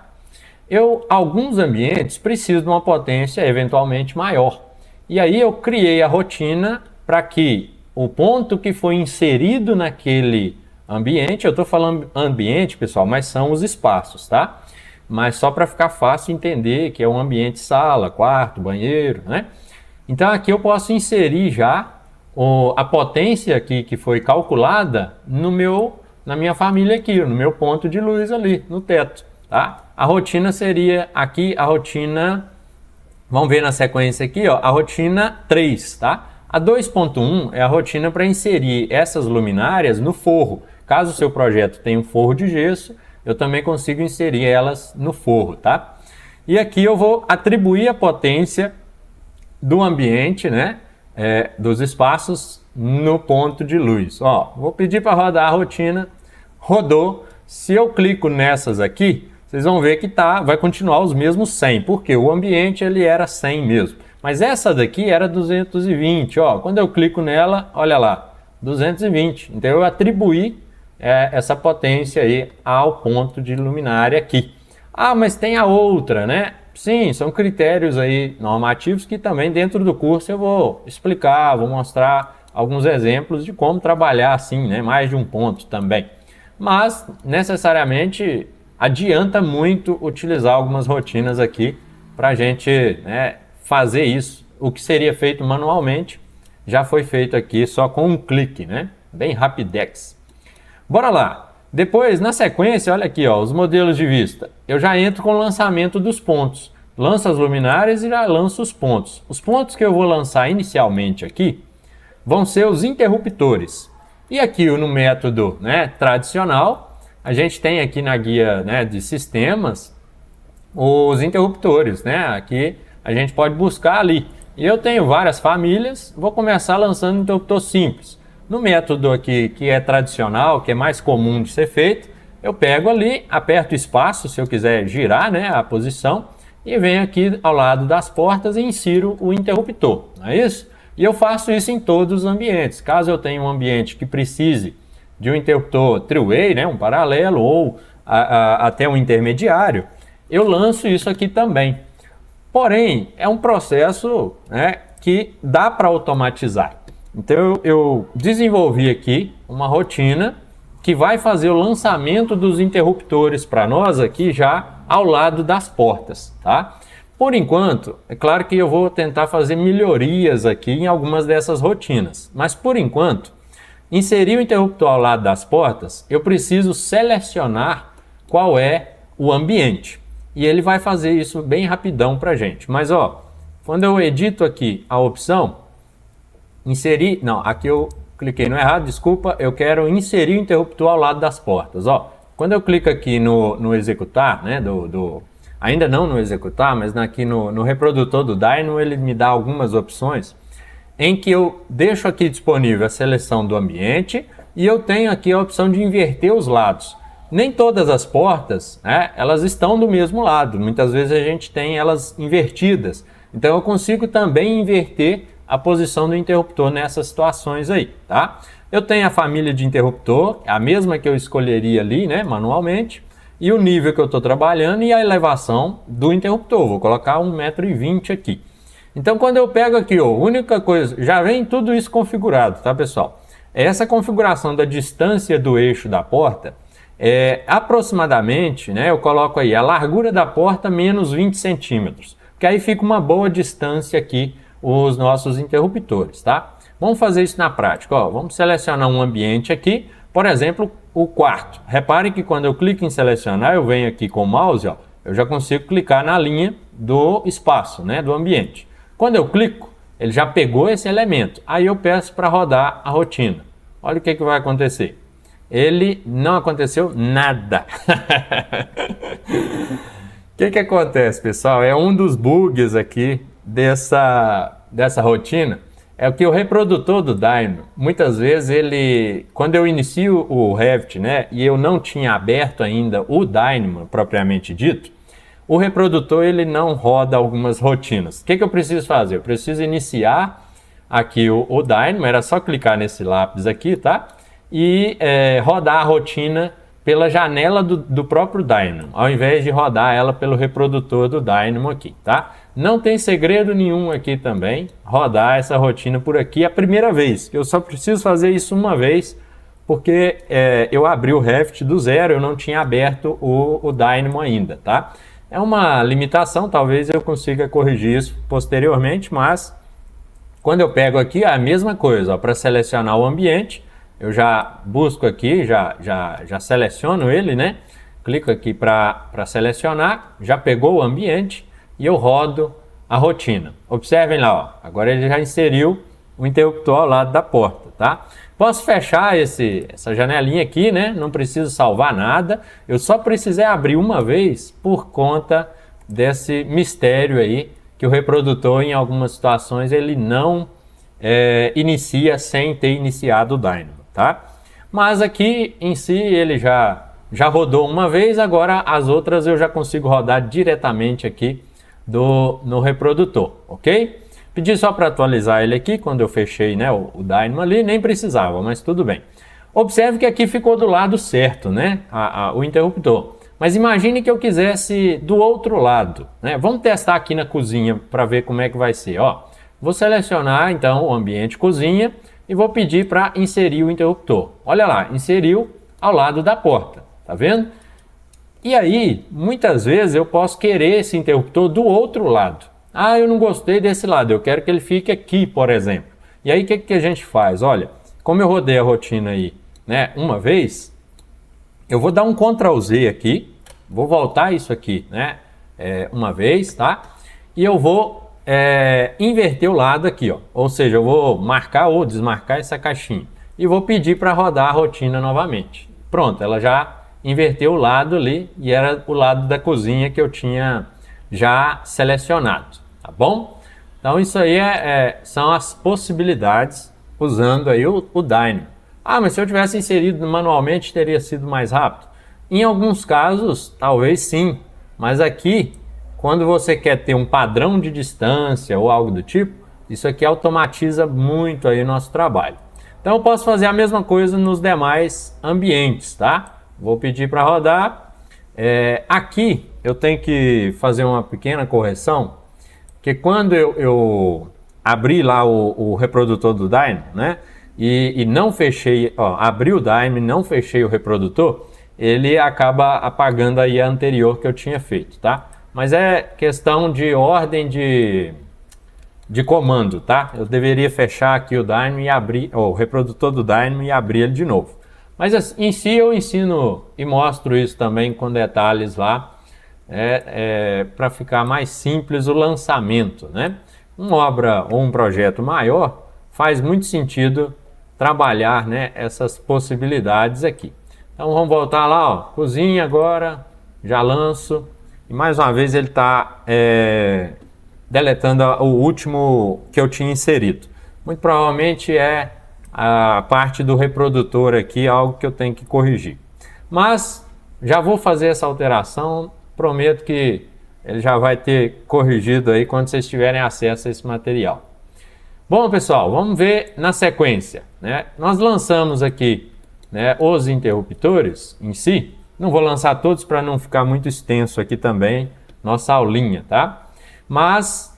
Alguns ambientes precisam de uma potência eventualmente maior. E aí eu criei a rotina para que o ponto que foi inserido naquele ambiente, eu estou falando ambiente, pessoal, mas são os espaços, tá? Mas só para ficar fácil entender que é um ambiente sala, quarto, banheiro, né? Então aqui eu posso inserir já a potência aqui que foi calculada na minha família aqui, no meu ponto de luz ali, no teto, tá? A rotina seria aqui a rotina... Vamos ver na sequência aqui, ó, a rotina 3, tá? A 2.1 é a rotina para inserir essas luminárias no forro. Caso o seu projeto tenha um forro de gesso, eu também consigo inserir elas no forro, tá? E aqui eu vou atribuir a potência do ambiente, né, dos espaços no ponto de luz. Ó, vou pedir para rodar a rotina, rodou. Se eu clico nessas aqui, vocês vão ver que vai continuar os mesmos 100, porque o ambiente ele era 100 mesmo. Mas essa daqui era 220, ó. Quando eu clico nela, olha lá, 220. Então eu atribuí essa potência aí ao ponto de luminária aqui. Ah, mas tem a outra, né? Sim, são critérios aí normativos que também dentro do curso eu vou explicar, vou mostrar alguns exemplos de como trabalhar assim, né? Mais de um ponto também. Mas necessariamente adianta muito utilizar algumas rotinas aqui para a gente, né, fazer isso. O que seria feito manualmente já foi feito aqui só com um clique, né? Bem rapidex. Bora lá! Depois, na sequência, olha aqui, ó, os modelos de vista. Eu já entro com o lançamento dos pontos. Lanço as luminárias e já lanço os pontos. Os pontos que eu vou lançar inicialmente aqui vão ser os interruptores. E aqui no método, né, tradicional, a gente tem aqui na guia, né, de sistemas os interruptores, né? Aqui a gente pode buscar ali. E eu tenho várias famílias, vou começar lançando interruptor simples. No método aqui que é tradicional, que é mais comum de ser feito, eu pego ali, aperto espaço se eu quiser girar, né, a posição, e venho aqui ao lado das portas e insiro o interruptor, não é isso? E eu faço isso em todos os ambientes. Caso eu tenha um ambiente que precise de um interruptor three-way, né, um paralelo ou até um intermediário, eu lanço isso aqui também. Porém, é um processo, né, que dá para automatizar. Então eu desenvolvi aqui uma rotina que vai fazer o lançamento dos interruptores para nós aqui já ao lado das portas, tá? Por enquanto, é claro que eu vou tentar fazer melhorias aqui em algumas dessas rotinas, mas por enquanto, inserir o interruptor ao lado das portas, eu preciso selecionar qual é o ambiente. E ele vai fazer isso bem rapidão para a gente. Mas ó, quando eu edito aqui a opção, inserir, não, aqui eu cliquei no errado, desculpa, eu quero inserir o interruptor ao lado das portas. Ó, quando eu clico aqui no executar, né, ainda não no executar, mas aqui no reprodutor do Dynamo, ele me dá algumas opções em que eu deixo aqui disponível a seleção do ambiente e eu tenho aqui a opção de inverter os lados. Nem todas as portas, né, elas estão do mesmo lado, muitas vezes a gente tem elas invertidas, então eu consigo também inverter a posição do interruptor nessas situações aí, tá? Eu tenho a família de interruptor, a mesma que eu escolheria ali, né, manualmente, e o nível que eu estou trabalhando e a elevação do interruptor. Vou colocar 1,20 m aqui. Então, quando eu pego aqui, ó, única coisa, já vem tudo isso configurado, tá, pessoal? Essa configuração da distância do eixo da porta é aproximadamente, né, eu coloco aí a largura da porta menos 20 centímetros, que aí fica uma boa distância aqui os nossos interruptores, tá? Vamos fazer isso na prática, ó. Vamos selecionar um ambiente aqui, por exemplo, o quarto. Reparem que quando eu clico em selecionar, eu venho aqui com o mouse, ó, eu já consigo clicar na linha do espaço, né, do ambiente. Quando eu clico, ele já pegou esse elemento. Aí eu peço para rodar a rotina. Olha o que vai acontecer. Ele não aconteceu nada. O que acontece, pessoal? É um dos bugs aqui dessa rotina, é que o reprodutor do Dynamo, muitas vezes quando eu inicio o Revit, né, e eu não tinha aberto ainda o Dynamo propriamente dito, o reprodutor ele não roda algumas rotinas. O que eu preciso fazer? Eu preciso iniciar aqui o Dynamo, era só clicar nesse lápis aqui, tá? E rodar a rotina pela janela do próprio Dynamo, ao invés de rodar ela pelo reprodutor do Dynamo aqui, tá? Não tem segredo nenhum aqui também, rodar essa rotina por aqui a primeira vez, que eu só preciso fazer isso uma vez, porque eu abri o Revit do zero, eu não tinha aberto o Dynamo ainda, tá? É uma limitação, talvez eu consiga corrigir isso posteriormente, mas quando eu pego aqui, é a mesma coisa, para selecionar o ambiente, eu já busco aqui, já seleciono ele, né? Clico aqui para selecionar, já pegou o ambiente e eu rodo a rotina. Observem lá, ó, agora ele já inseriu o interruptor ao lado da porta, tá? Posso fechar essa janelinha aqui, né? Não preciso salvar nada, eu só precisei abrir uma vez por conta desse mistério aí, que o reprodutor em algumas situações ele não inicia sem ter iniciado o Dynamo. Tá? Mas aqui em si ele já rodou uma vez, agora as outras eu já consigo rodar diretamente aqui no reprodutor, ok? Pedi só para atualizar ele aqui, quando eu fechei, né, o Dynamo ali, nem precisava, mas tudo bem. Observe que aqui ficou do lado certo, né, o interruptor. Mas imagine que eu quisesse do outro lado, né? Vamos testar aqui na cozinha para ver como é que vai ser. Ó, vou selecionar então o ambiente cozinha e vou pedir para inserir o interruptor. Olha lá, inseriu ao lado da porta, tá vendo? E aí, muitas vezes eu posso querer esse interruptor do outro lado. Ah, eu não gostei desse lado, eu quero que ele fique aqui, por exemplo. E aí, o que a gente faz? Olha, como eu rodei a rotina aí, né, uma vez, eu vou dar um Ctrl Z aqui, vou voltar isso aqui, né, uma vez, tá? E eu vou inverter o lado aqui, ó. Ou seja, eu vou marcar ou desmarcar essa caixinha. E vou pedir para rodar a rotina novamente. Pronto, ela já inverteu o lado ali e era o lado da cozinha que eu tinha já selecionado, tá bom? Então isso aí são as possibilidades usando aí o Dynamo. Ah, mas se eu tivesse inserido manualmente teria sido mais rápido? Em alguns casos, talvez sim, mas aqui, quando você quer ter um padrão de distância ou algo do tipo, isso aqui automatiza muito aí o nosso trabalho. Então eu posso fazer a mesma coisa nos demais ambientes, tá? Vou pedir para rodar. Aqui eu tenho que fazer uma pequena correção, que quando eu abri lá o reprodutor do Dynamo, né? E não fechei, ó, abri o Dynamo e não fechei o reprodutor, ele acaba apagando aí a anterior que eu tinha feito, tá? Mas é questão de ordem de comando, tá? Eu deveria fechar aqui o Dynamo e abrir o reprodutor do Dynamo e abrir ele de novo. Mas em si eu ensino e mostro isso também com detalhes lá, para ficar mais simples o lançamento, né? Uma obra ou um projeto maior faz muito sentido trabalhar, né, essas possibilidades aqui. Então vamos voltar lá, ó, cozinha agora, já lanço, e mais uma vez ele está deletando o último que eu tinha inserido. Muito provavelmente é a parte do reprodutor aqui, algo que eu tenho que corrigir. Mas já vou fazer essa alteração, prometo que ele já vai ter corrigido aí quando vocês tiverem acesso a esse material. Bom, pessoal, vamos ver na sequência, né? Nós lançamos aqui, né, os interruptores em si. Não vou lançar todos para não ficar muito extenso aqui também, nossa aulinha, tá? Mas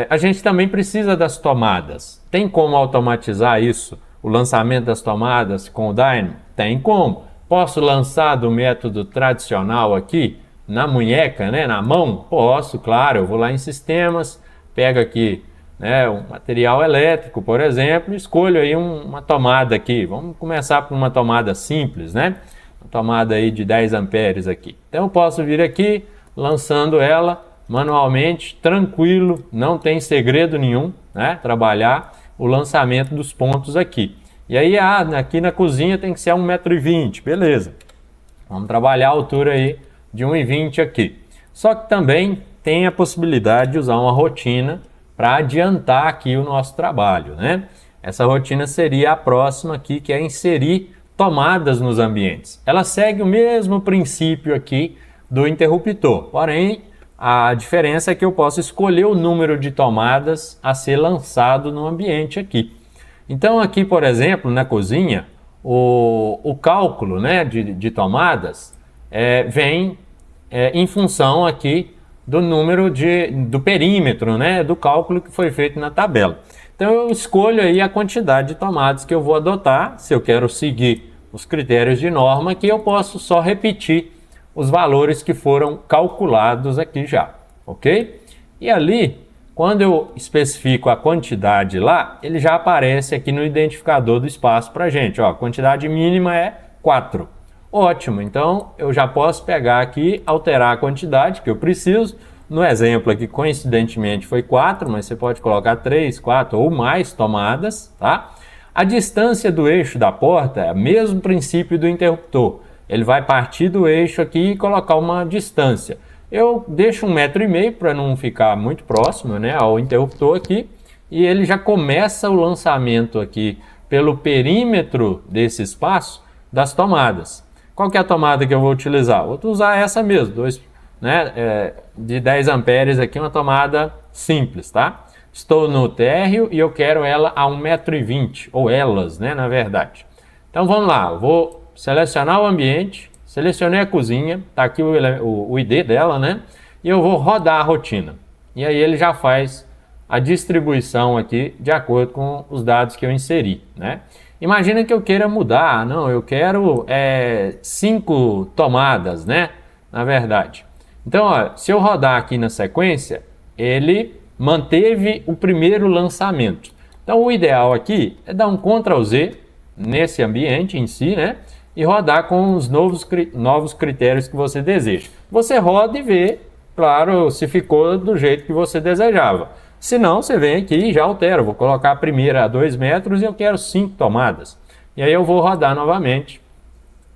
a gente também precisa das tomadas. Tem como automatizar isso, o lançamento das tomadas com o Dynamo? Tem como. Posso lançar do método tradicional aqui, na munheca, né, na mão? Posso, claro. Eu vou lá em sistemas, pego aqui, né, um material elétrico, por exemplo, escolho aí uma tomada aqui. Vamos começar por uma tomada simples, né? Uma tomada aí de 10 amperes aqui. Então eu posso vir aqui, lançando ela manualmente, tranquilo, não tem segredo nenhum, né? Trabalhar o lançamento dos pontos aqui. E aí, aqui na cozinha tem que ser 1,20 m, beleza. Vamos trabalhar a altura aí de 1,20 m aqui. Só que também tem a possibilidade de usar uma rotina para adiantar aqui o nosso trabalho, né? Essa rotina seria a próxima aqui, que é inserir tomadas nos ambientes. Ela segue o mesmo princípio aqui do interruptor, porém a diferença é que eu posso escolher o número de tomadas a ser lançado no ambiente aqui. Então aqui, por exemplo, na cozinha, o cálculo, né, de tomadas vem em função aqui do número do perímetro, né, do cálculo que foi feito na tabela. Então eu escolho aí a quantidade de tomadas que eu vou adotar. Se eu quero seguir os critérios de norma, que eu posso só repetir os valores que foram calculados aqui já, ok? E ali, quando eu especifico a quantidade lá, ele já aparece aqui no identificador do espaço para a gente. Ó, a quantidade mínima é 4. Ótimo, então eu já posso pegar aqui, alterar a quantidade que eu preciso. No exemplo aqui, coincidentemente, foi 4, mas você pode colocar 3, 4 ou mais tomadas, tá? A distância do eixo da porta é o mesmo princípio do interruptor. Ele vai partir do eixo aqui e colocar uma distância. Eu deixo 1,5 m para não ficar muito próximo, né, ao interruptor aqui. E ele já começa o lançamento aqui pelo perímetro desse espaço das tomadas. Qual que é a tomada que eu vou utilizar? Vou usar essa mesmo, de 10 amperes aqui, uma tomada simples, tá? Estou no térreo e eu quero ela a 1,20 m, ou elas, né, na verdade. Então vamos lá, eu vou selecionar o ambiente, Selecionei a cozinha, tá aqui o ID dela, né? E eu vou rodar a rotina. E aí ele já faz a distribuição aqui de acordo com os dados que eu inseri, né? Imagina que eu queira mudar, não, eu quero 5 tomadas, né? Na verdade. Então, ó, se eu rodar aqui na sequência, ele manteve o primeiro lançamento. Então, o ideal aqui é dar um Ctrl Z nesse ambiente em si, né? E rodar com os novos critérios que você deseja. Você roda e vê, claro, se ficou do jeito que você desejava. Se não, você vem aqui e já altera. Vou colocar a primeira a 2 metros e eu quero 5 tomadas. E aí eu vou rodar novamente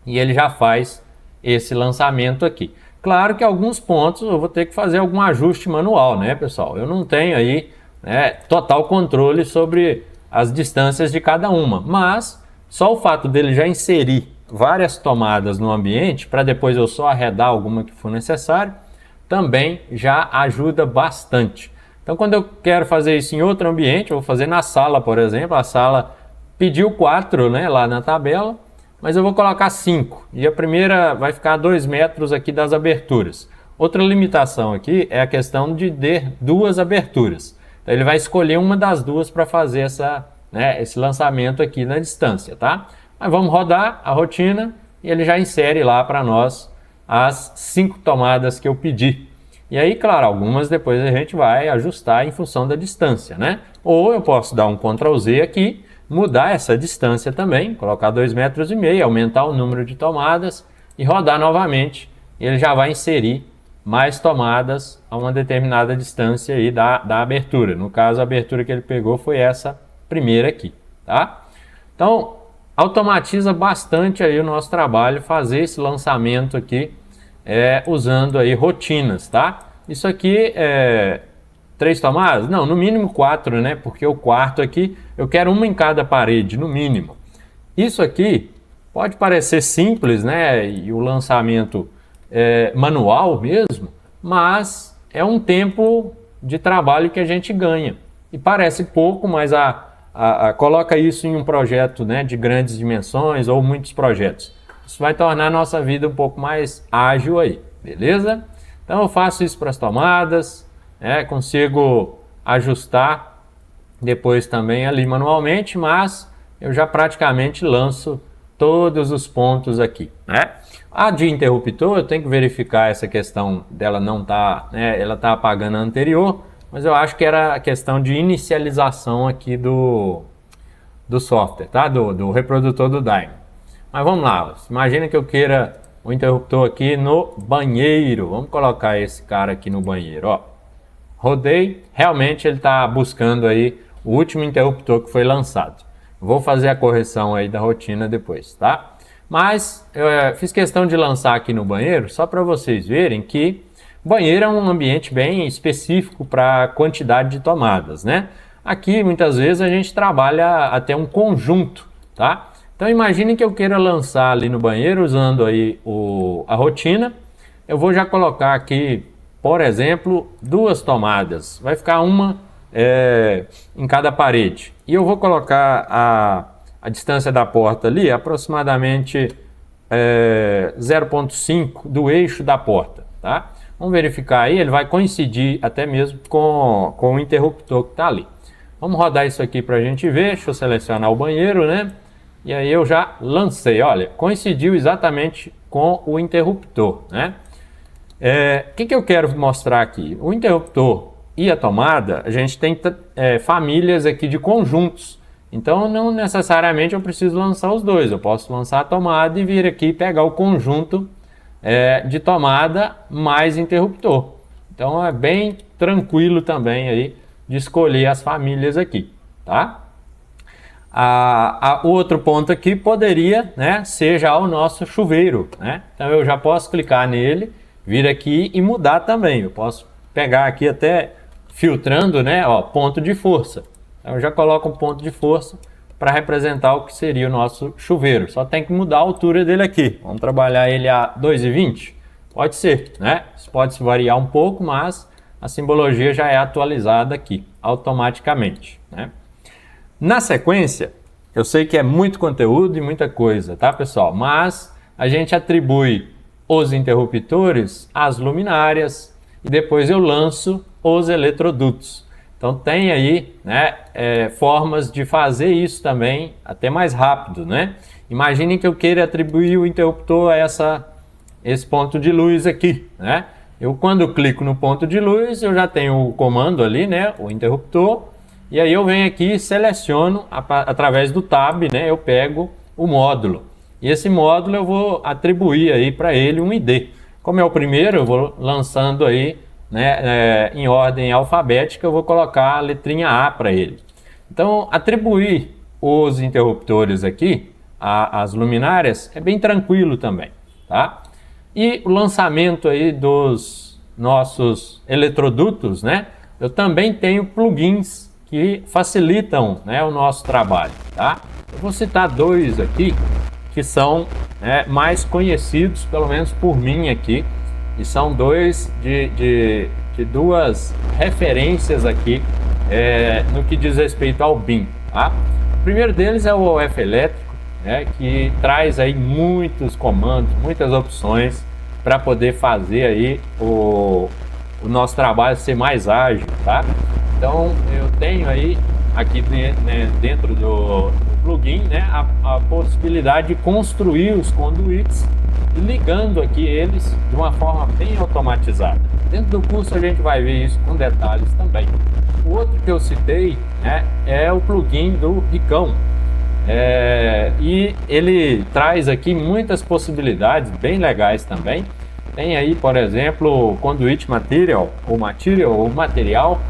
e ele já faz esse lançamento aqui. Claro que alguns pontos eu vou ter que fazer algum ajuste manual, né, pessoal? Eu não tenho aí, né, total controle sobre as distâncias de cada uma, mas só o fato dele já inserir várias tomadas no ambiente, para depois eu só arredar alguma que for necessário, também já ajuda bastante. Então, quando eu quero fazer isso em outro ambiente, eu vou fazer na sala, por exemplo, a sala pediu 4, né, lá na tabela, mas eu vou colocar 5, e a primeira vai ficar a 2 metros aqui das aberturas. Outra limitação aqui é a questão de ter 2 aberturas. Então, ele vai escolher uma das 2 para fazer esse lançamento aqui na distância, tá? Mas vamos rodar a rotina e ele já insere lá para nós as 5 tomadas que eu pedi. E aí, claro, algumas depois a gente vai ajustar em função da distância, né? Ou eu posso dar um Ctrl Z aqui, mudar essa distância também, colocar 2,5 metros, aumentar o número de tomadas e rodar novamente. Ele já vai inserir mais tomadas a uma determinada distância aí da abertura. No caso, a abertura que ele pegou foi essa primeira aqui, tá? Então, automatiza bastante aí o nosso trabalho fazer esse lançamento aqui usando aí rotinas, tá? Isso aqui é 3 tomadas? Não, no mínimo 4, né? Porque o quarto aqui, eu quero uma em cada parede, no mínimo. Isso aqui pode parecer simples, né? E o lançamento manual mesmo, mas é um tempo de trabalho que a gente ganha. E parece pouco, mas coloca isso em um projeto, né, de grandes dimensões ou muitos projetos. Isso vai tornar a nossa vida um pouco mais ágil aí, beleza? Então eu faço isso para as tomadas, consigo ajustar depois também ali manualmente, mas eu já praticamente lanço todos os pontos aqui, né? A de interruptor, eu tenho que verificar essa questão dela não estar, ela está apagando a anterior, mas eu acho que era a questão de inicialização aqui do software, tá? Do reprodutor do Dymo. Mas vamos lá, imagina que eu queira o interruptor aqui no banheiro. Vamos colocar esse cara aqui no banheiro, ó. Rodei, realmente ele está buscando aí o último interruptor que foi lançado. Vou fazer a correção aí da rotina depois, tá? Mas eu fiz questão de lançar aqui no banheiro só para vocês verem que banheiro é um ambiente bem específico para a quantidade de tomadas, né? Aqui muitas vezes a gente trabalha até um conjunto, tá? Então imagine que eu queira lançar ali no banheiro usando aí a rotina. Eu vou já colocar aqui, por exemplo, 2 tomadas. Vai ficar uma em cada parede. E eu vou colocar a distância da porta ali, aproximadamente 0,5 do eixo da porta, tá? Vamos verificar aí, ele vai coincidir até mesmo com o interruptor que está ali. Vamos rodar isso aqui para a gente ver. Deixa eu selecionar o banheiro, né? E aí eu já lancei, olha, coincidiu exatamente com o interruptor, né? O que eu quero mostrar aqui? O interruptor e a tomada, a gente tem famílias aqui de conjuntos. Então não necessariamente eu preciso lançar os dois, eu posso lançar a tomada e vir aqui pegar o conjunto de tomada mais interruptor. Então é bem tranquilo também aí de escolher as famílias aqui, tá? O outro ponto aqui poderia, né, ser já o nosso chuveiro, né? Então eu já posso clicar nele, vir aqui e mudar também. Eu posso pegar aqui até filtrando, né, ó, ponto de força. Então eu já coloco um ponto de força para representar o que seria o nosso chuveiro. Só tem que mudar a altura dele aqui. Vamos trabalhar ele a 2,20? Pode ser, né? Isso pode se variar um pouco, mas a simbologia já é atualizada aqui automaticamente, né? Na sequência, eu sei que é muito conteúdo e muita coisa, tá, pessoal? Mas a gente atribui os interruptores às luminárias e depois eu lanço os eletrodutos. Então tem aí, né, formas de fazer isso também até mais rápido, né? Imaginem que eu queira atribuir o interruptor a esse ponto de luz aqui, né? Eu, quando clico no ponto de luz, eu já tenho o comando ali, né, o interruptor, e aí eu venho aqui e seleciono através do Tab, né, eu pego o módulo. E esse módulo eu vou atribuir aí para ele um ID. Como é o primeiro, eu vou lançando aí, né, em ordem alfabética, eu vou colocar a letrinha A para ele. Então, atribuir os interruptores aqui às luminárias é bem tranquilo também, tá? E o lançamento aí dos nossos eletrodutos, né? Eu também tenho plugins que facilitam, né, o nosso trabalho, tá? Eu vou citar dois aqui que são, né, mais conhecidos, pelo menos por mim aqui, e são dois de duas referências aqui no que diz respeito ao BIM, tá? O primeiro deles é o OF elétrico, né, que traz aí muitos comandos, muitas opções para poder fazer aí o nosso trabalho ser mais ágil, tá? Então eu tenho aí aqui, né, dentro do plugin, né, a possibilidade de construir os conduítes e ligando aqui eles de uma forma bem automatizada. Dentro do curso a gente vai ver isso com detalhes também. O outro que eu citei, né, é o plugin do Ricão. E ele traz aqui muitas possibilidades bem legais também. Tem aí, por exemplo, o Conduit Material, ou material,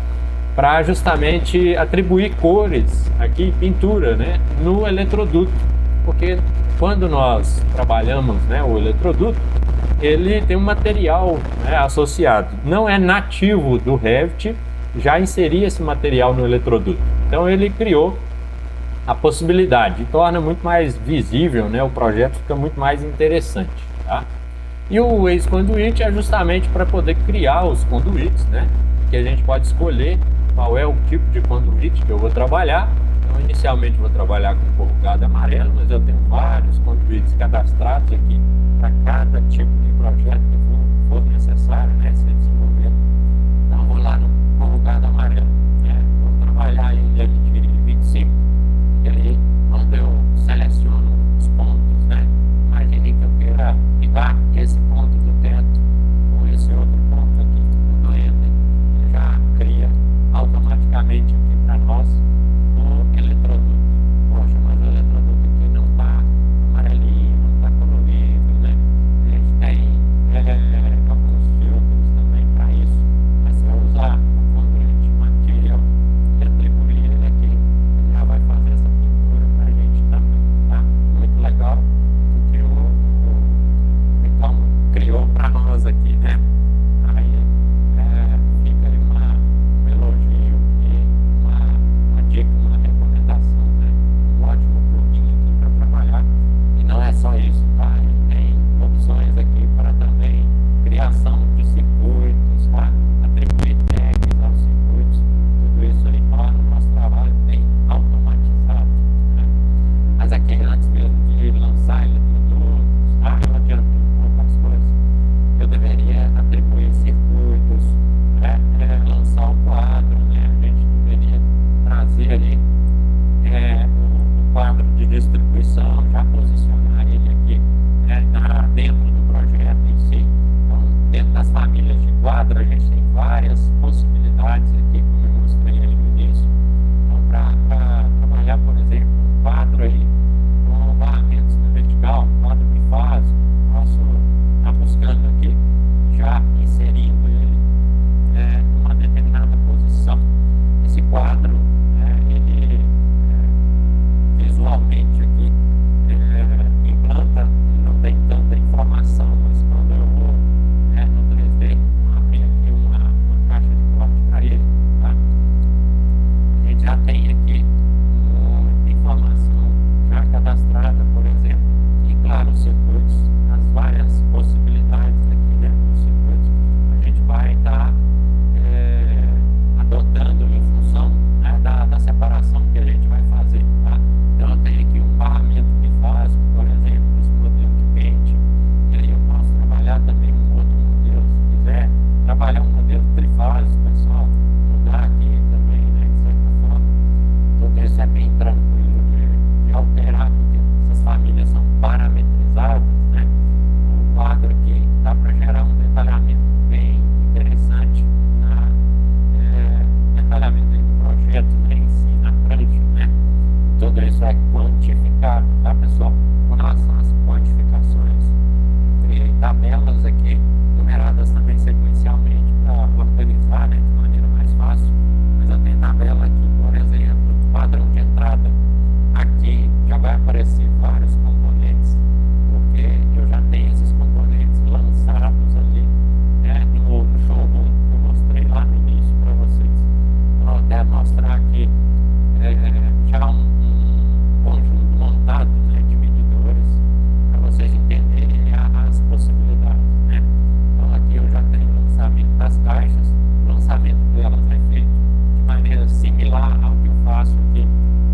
para justamente atribuir cores aqui, pintura, né, no eletroduto. Porque quando nós trabalhamos, né, o eletroduto, ele tem um material, né, associado. Não é nativo do Revit já inserir esse material no eletroduto. Então ele criou a possibilidade, e torna muito mais visível, né, o projeto fica muito mais interessante, tá? E o Waze Conduit é justamente para poder criar os conduítes, né, que a gente pode escolher qual é o tipo de conduíte que eu vou trabalhar. Então inicialmente vou trabalhar com corrugado amarelo, mas eu tenho vários conduítes cadastrados aqui para cada tipo de projeto que for necessário, né, ser desenvolvido. Então eu vou lá no corrugado amarelo, né, vou trabalhar ele de 25. E aí, quando eu seleciono os pontos, né, imagine que eu queira ligar esse ponto do teto com esse outro ponto aqui do render, ele já cria automaticamente aqui para nós o eletroduto. Poxa, mas o eletroduto aqui não está amarelinho, não está colorido, né? A gente tem alguns filtros também para isso, mas se eu usar o Conduit Material e atribuir ele aqui, ele já vai fazer essa pintura para a gente também, tá? Muito legal o que então criou para nós aqui, né? Aí fica aí um elogio e uma dica, uma recomendação, né? Um ótimo plugin aqui para trabalhar. E não é só isso, tá? Ele tem opções aqui para também criação de circuitos, tá? Atribuir tags aos circuitos. Tudo isso aí torna o nosso trabalho bem automatizado, né? Mas aqui, antes mesmo de lançar eletrodutos, tá? Eu adiantei um pouco as coisas. Eu deveria atribuir circuitos, né? Lançar o quadro, né? A gente deveria trazer ali o quadro de distribuição, já posicionar ele aqui, né, dentro do projeto em si. Então, dentro das famílias de quadro, a gente tem várias possibilidades aqui, como eu mostrei ali no início. Então, para trabalhar, por exemplo, um quadro aí com barramentos na vertical, um quadro bifásico, posso estar buscando aqui, já inserindo ele numa determinada posição. Esse quadro, ele visualmente aqui implanta, não tem tanta informação, mas quando eu vou no 3D, abrir aqui uma caixa de corte para ele, tá? A gente já tem aqui muita informação trifásico, pessoal, mudar aqui também, né, de certa forma. Tudo isso é bem tranquilo de alterar, porque essas famílias são parametrizadas, né? O quadro aqui dá para gerar um detalhamento bem interessante detalhamento do projeto, né, em si, na prancha, né? Tudo isso é quantificado, tá, pessoal? Com relação às quantificações, eu criei tabelas aqui, numeradas também sequencialmente, para organizar, né, de maneira mais fácil. Mas eu tenho tabela aqui, por exemplo, do padrão de entrada. Aqui já vai aparecer vários componentes, porque eu já tenho esses componentes lançados ali, né, no showroom que eu mostrei lá no início para vocês. Então, eu quero mostrar aqui já um conjunto montado, né, de medidores, para vocês entenderem as possibilidades, né? Então aqui eu já tenho o lançamento das caixas. O lançamento delas é feito de maneira similar ao que eu faço aqui,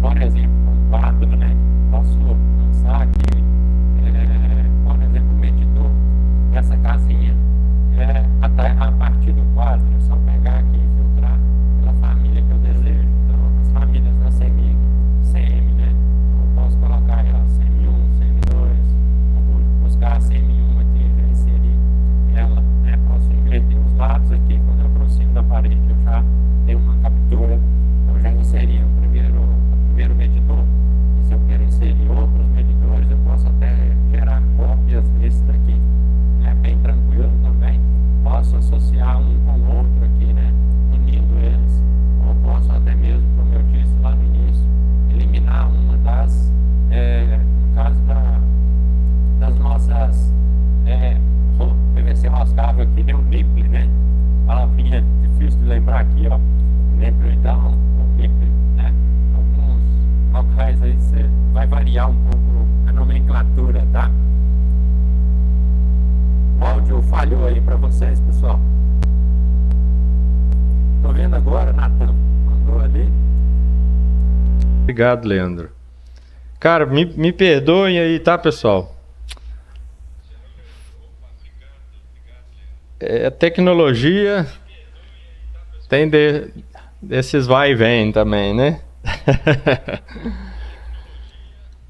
por exemplo, com o quadro, né? Posso lançar aqui, por exemplo, o medidor dessa casinha a partir do quadro. É só pegar aqui e filtrar pela família que eu desejo. Então, as famílias da CMYK, CM, né? Então, eu posso colocar aí, ó, CM1, CM2, eu vou buscar a CM1 aqui, já inserir ela, né? Posso inverter os lados aqui, quando eu aproximo da parede, eu já tenho uma captura, eu já inseri o primeiro medidor. E se eu quero inserir outros medidores, eu posso até gerar cópias desse daqui, é bem tranquilo também. Posso associar um com o outro aqui, né, unindo eles, ou posso até mesmo, como eu disse lá no início, eliminar uma das, no caso das nossas PVC roscável aqui, né, o nipple, né, palavrinha difícil de lembrar aqui, ó, nipple down, ou nipple, né, alguns locais aí você vai variar um pouco a nomenclatura, tá? O áudio falhou aí para vocês, pessoal? Tô vendo agora, Natan. Mandou ali.
Obrigado, Leandro. Cara, me perdoem aí, tá, pessoal? A tecnologia tem desses vai e vem também, né?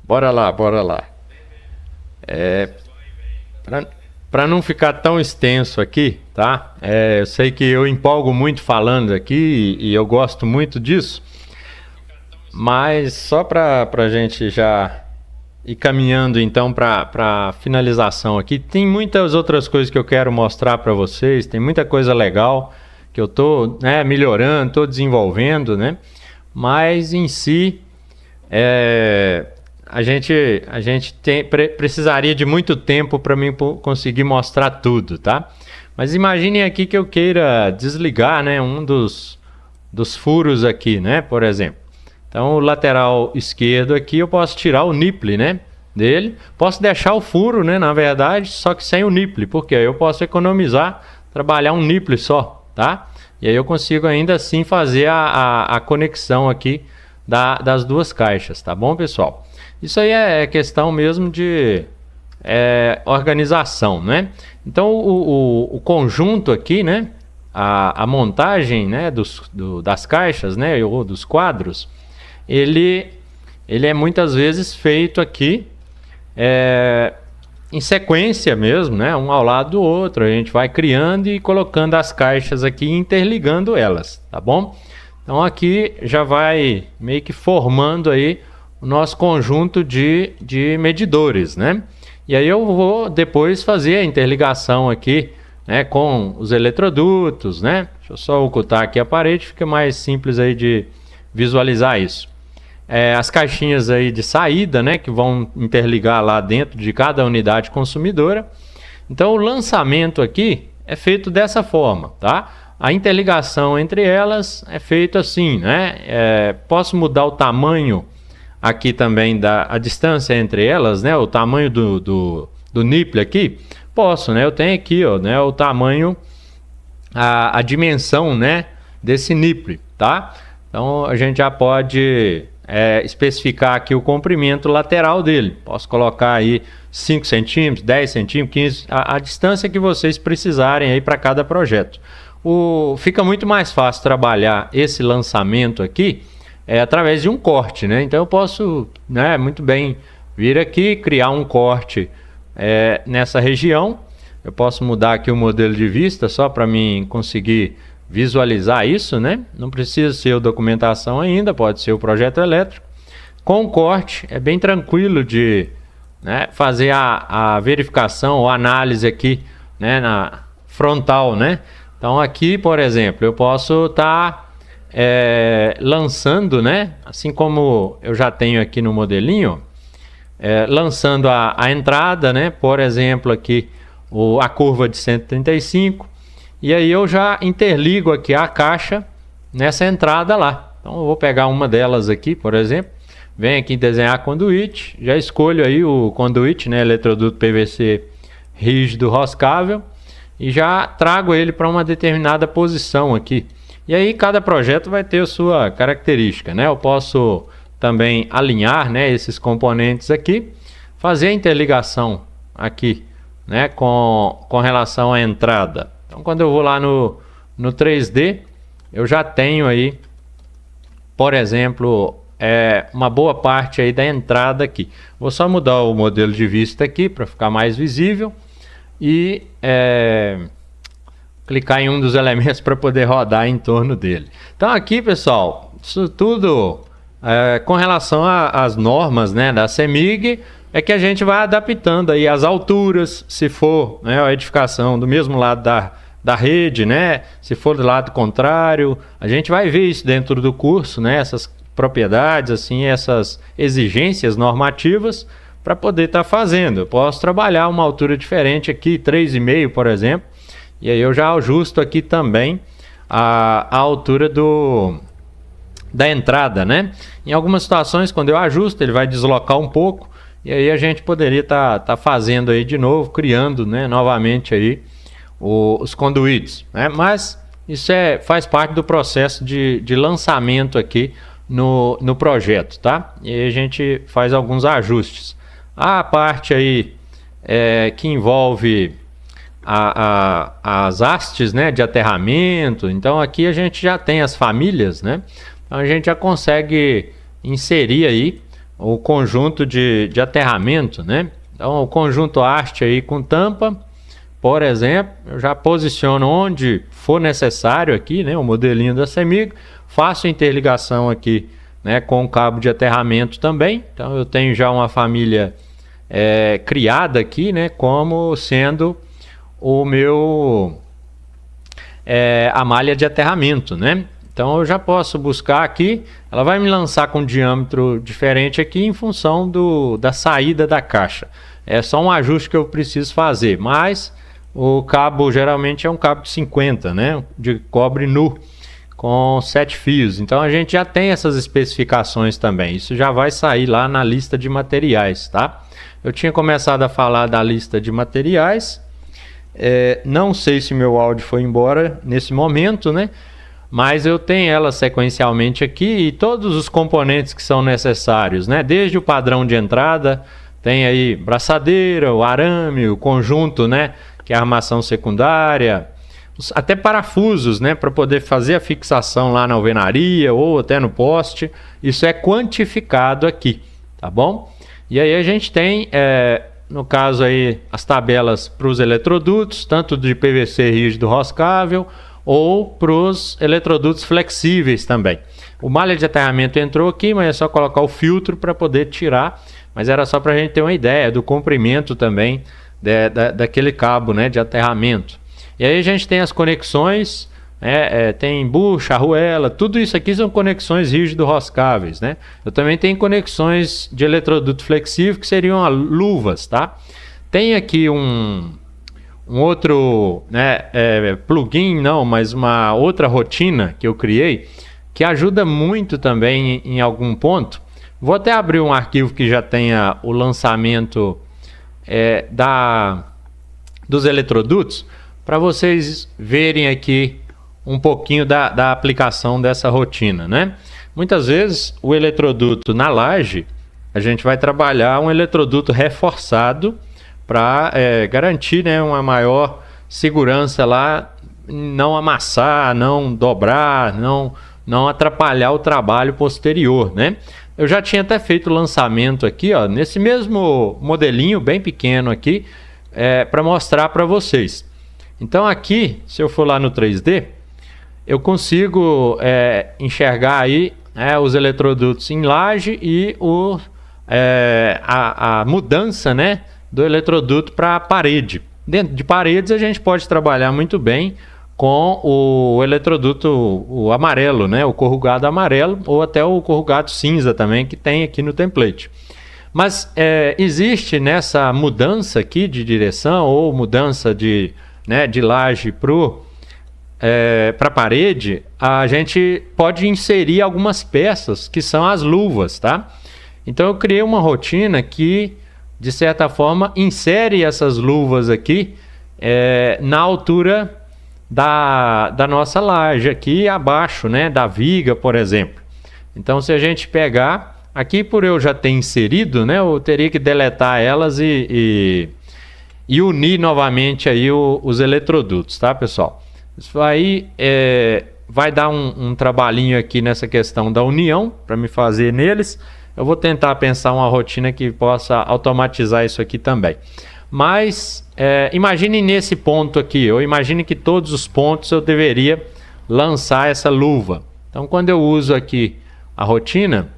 Bora lá. Para não ficar tão extenso aqui, tá? Eu sei que eu empolgo muito falando aqui e eu gosto muito disso, mas só para a gente já ir caminhando então para finalização aqui, tem muitas outras coisas que eu quero mostrar para vocês, tem muita coisa legal que eu estou, né, melhorando, estou desenvolvendo, né? Mas em si, a gente precisaria de muito tempo para mim conseguir mostrar tudo, tá? Mas imaginem aqui que eu queira desligar, né, um dos furos aqui, né, por exemplo. Então, o lateral esquerdo aqui eu posso tirar o nipple, né, dele. Posso deixar o furo, né, na verdade, só que sem o nipple, porque aí eu posso economizar, trabalhar um nipple só, tá? E aí eu consigo ainda assim fazer a conexão aqui das duas caixas, tá bom, pessoal? Isso aí é questão mesmo de organização, né? Então o conjunto aqui, né? A montagem, né? Das caixas, né? Ou dos quadros, ele é muitas vezes feito aqui em sequência mesmo, né? Um ao lado do outro. A gente vai criando e colocando as caixas aqui e interligando elas, tá bom? Então aqui já vai meio que formando aí o nosso conjunto de medidores, né? E aí eu vou depois fazer a interligação aqui, né, com os eletrodutos, né? Deixa eu só ocultar aqui a parede, fica mais simples aí de visualizar isso. As caixinhas aí de saída, né, que vão interligar lá dentro de cada unidade consumidora. Então o lançamento aqui é feito dessa forma, tá? A interligação entre elas é feito assim, né? Posso mudar o tamanho aqui também a distância entre elas, né? O tamanho do nipple aqui, posso, né? Eu tenho aqui, ó, né? O tamanho, a dimensão, né? Desse nipple, tá? Então a gente já pode especificar aqui o comprimento lateral dele. Posso colocar aí 5 centímetros, 10 centímetros, 15, a distância que vocês precisarem aí para cada projeto.
fica muito mais fácil trabalhar esse lançamento aqui através de um corte, né? Então eu posso, né, muito bem vir aqui, criar um corte nessa região. Eu posso mudar aqui o modelo de vista só para mim conseguir visualizar isso, né? Não precisa ser a documentação ainda, pode ser o projeto elétrico. Com o corte é bem tranquilo de, né, fazer a verificação ou análise aqui, né, na frontal, né? Então aqui, por exemplo, eu posso estar lançando, né, assim como eu já tenho aqui no modelinho, lançando a entrada, né, por exemplo aqui a curva de 135, e aí eu já interligo aqui a caixa nessa entrada lá. Então eu vou pegar uma delas aqui, por exemplo, venho aqui em desenhar conduíte, já escolho aí o conduíte, né, eletroduto PVC rígido roscável, e já trago ele para uma determinada posição aqui. E aí cada projeto vai ter a sua característica, né? Eu posso também alinhar, né, esses componentes aqui, fazer a interligação aqui, né, com relação à entrada. Então quando eu vou lá no 3D, eu já tenho aí, por exemplo, uma boa parte aí da entrada aqui. Vou só mudar o modelo de vista aqui para ficar mais visível e clicar em um dos elementos para poder rodar em torno dele. Então aqui, pessoal, isso tudo com relação às normas, né, da CEMIG, é que a gente vai adaptando aí as alturas, se for, né, a edificação do mesmo lado da rede, né, se for do lado contrário, a gente vai ver isso dentro do curso, né, essas propriedades, assim, essas exigências normativas para poder estar fazendo. Eu posso trabalhar uma altura diferente aqui, 3,5, por exemplo, e aí eu já ajusto aqui também a altura da entrada, né? Em algumas situações, quando eu ajusto, ele vai deslocar um pouco, e aí a gente poderia estar fazendo aí de novo, criando, né, novamente aí os conduítes, né? Mas isso faz parte do processo de lançamento aqui no projeto, tá? E aí a gente faz alguns ajustes. A parte aí que envolve as hastes, né, de aterramento, então aqui a gente já tem as famílias, né? Então a gente já consegue inserir aí o conjunto de aterramento, né? Então o conjunto haste aí com tampa, por exemplo, eu já posiciono onde for necessário aqui, né, o modelinho da CEMIG, faço interligação aqui, né, com o cabo de aterramento também. Então eu tenho já uma família criada aqui, né, como sendo o meu a malha de aterramento, né? Então eu já posso buscar aqui, ela vai me lançar com um diâmetro diferente aqui em função da saída da caixa. É só um ajuste que eu preciso fazer, mas o cabo geralmente é um cabo de 50, né, de cobre nu, com 7 fios. Então a gente já tem essas especificações também. Isso já vai sair lá na lista de materiais, tá? Eu tinha começado a falar da lista de materiais. Não sei se meu áudio foi embora nesse momento, né? Mas eu tenho ela sequencialmente aqui e todos os componentes que são necessários, né? Desde o padrão de entrada, tem aí braçadeira, o arame, o conjunto, né, que é a armação secundária, até parafusos, né, para poder fazer a fixação lá na alvenaria ou até no poste. Isso é quantificado aqui, tá bom? E aí a gente tem, no caso aí, as tabelas para os eletrodutos, tanto de PVC rígido roscável ou para os eletrodutos flexíveis também. O malha de aterramento entrou aqui, mas é só colocar o filtro para poder tirar, mas era só para a gente ter uma ideia do comprimento também daquele cabo, né, de aterramento. E aí a gente tem as conexões, tem bucha, arruela, tudo isso aqui são conexões rígido-roscáveis, né? Eu também tenho conexões de eletroduto flexível que seriam luvas, tá? Tem aqui um outro, né, plugin, não, mas uma outra rotina que eu criei que ajuda muito também em algum ponto. Vou até abrir um arquivo que já tenha o lançamento dos eletrodutos para vocês verem aqui um pouquinho da aplicação dessa rotina, né? Muitas vezes o eletroduto na laje, a gente vai trabalhar um eletroduto reforçado para garantir, né, uma maior segurança lá não amassar, não dobrar, não atrapalhar o trabalho posterior, né? Eu já tinha até feito o lançamento aqui, ó, nesse mesmo modelinho bem pequeno aqui, para mostrar para vocês. Então aqui, se eu for lá no 3D, eu consigo enxergar aí os eletrodutos em laje e a mudança, né, do eletroduto para a parede. Dentro de paredes a gente pode trabalhar muito bem com o eletroduto o amarelo, né, o corrugado amarelo, ou até o corrugado cinza também, que tem aqui no template. Mas existe nessa mudança aqui de direção, ou mudança de laje para a parede, a gente pode inserir algumas peças que são as luvas, tá? Então eu criei uma rotina que, de certa forma, insere essas luvas aqui na altura da nossa laje aqui abaixo, né, da viga, por exemplo. Então, se a gente pegar aqui, por eu já ter inserido, né, eu teria que deletar elas e unir novamente aí os eletrodutos, tá, pessoal? Isso aí vai dar um trabalhinho aqui nessa questão da união para me fazer neles. Eu vou tentar pensar uma rotina que possa automatizar isso aqui também. Mas imagine nesse ponto aqui, ou imagine que todos os pontos eu deveria lançar essa luva. Então, quando eu uso aqui a rotina,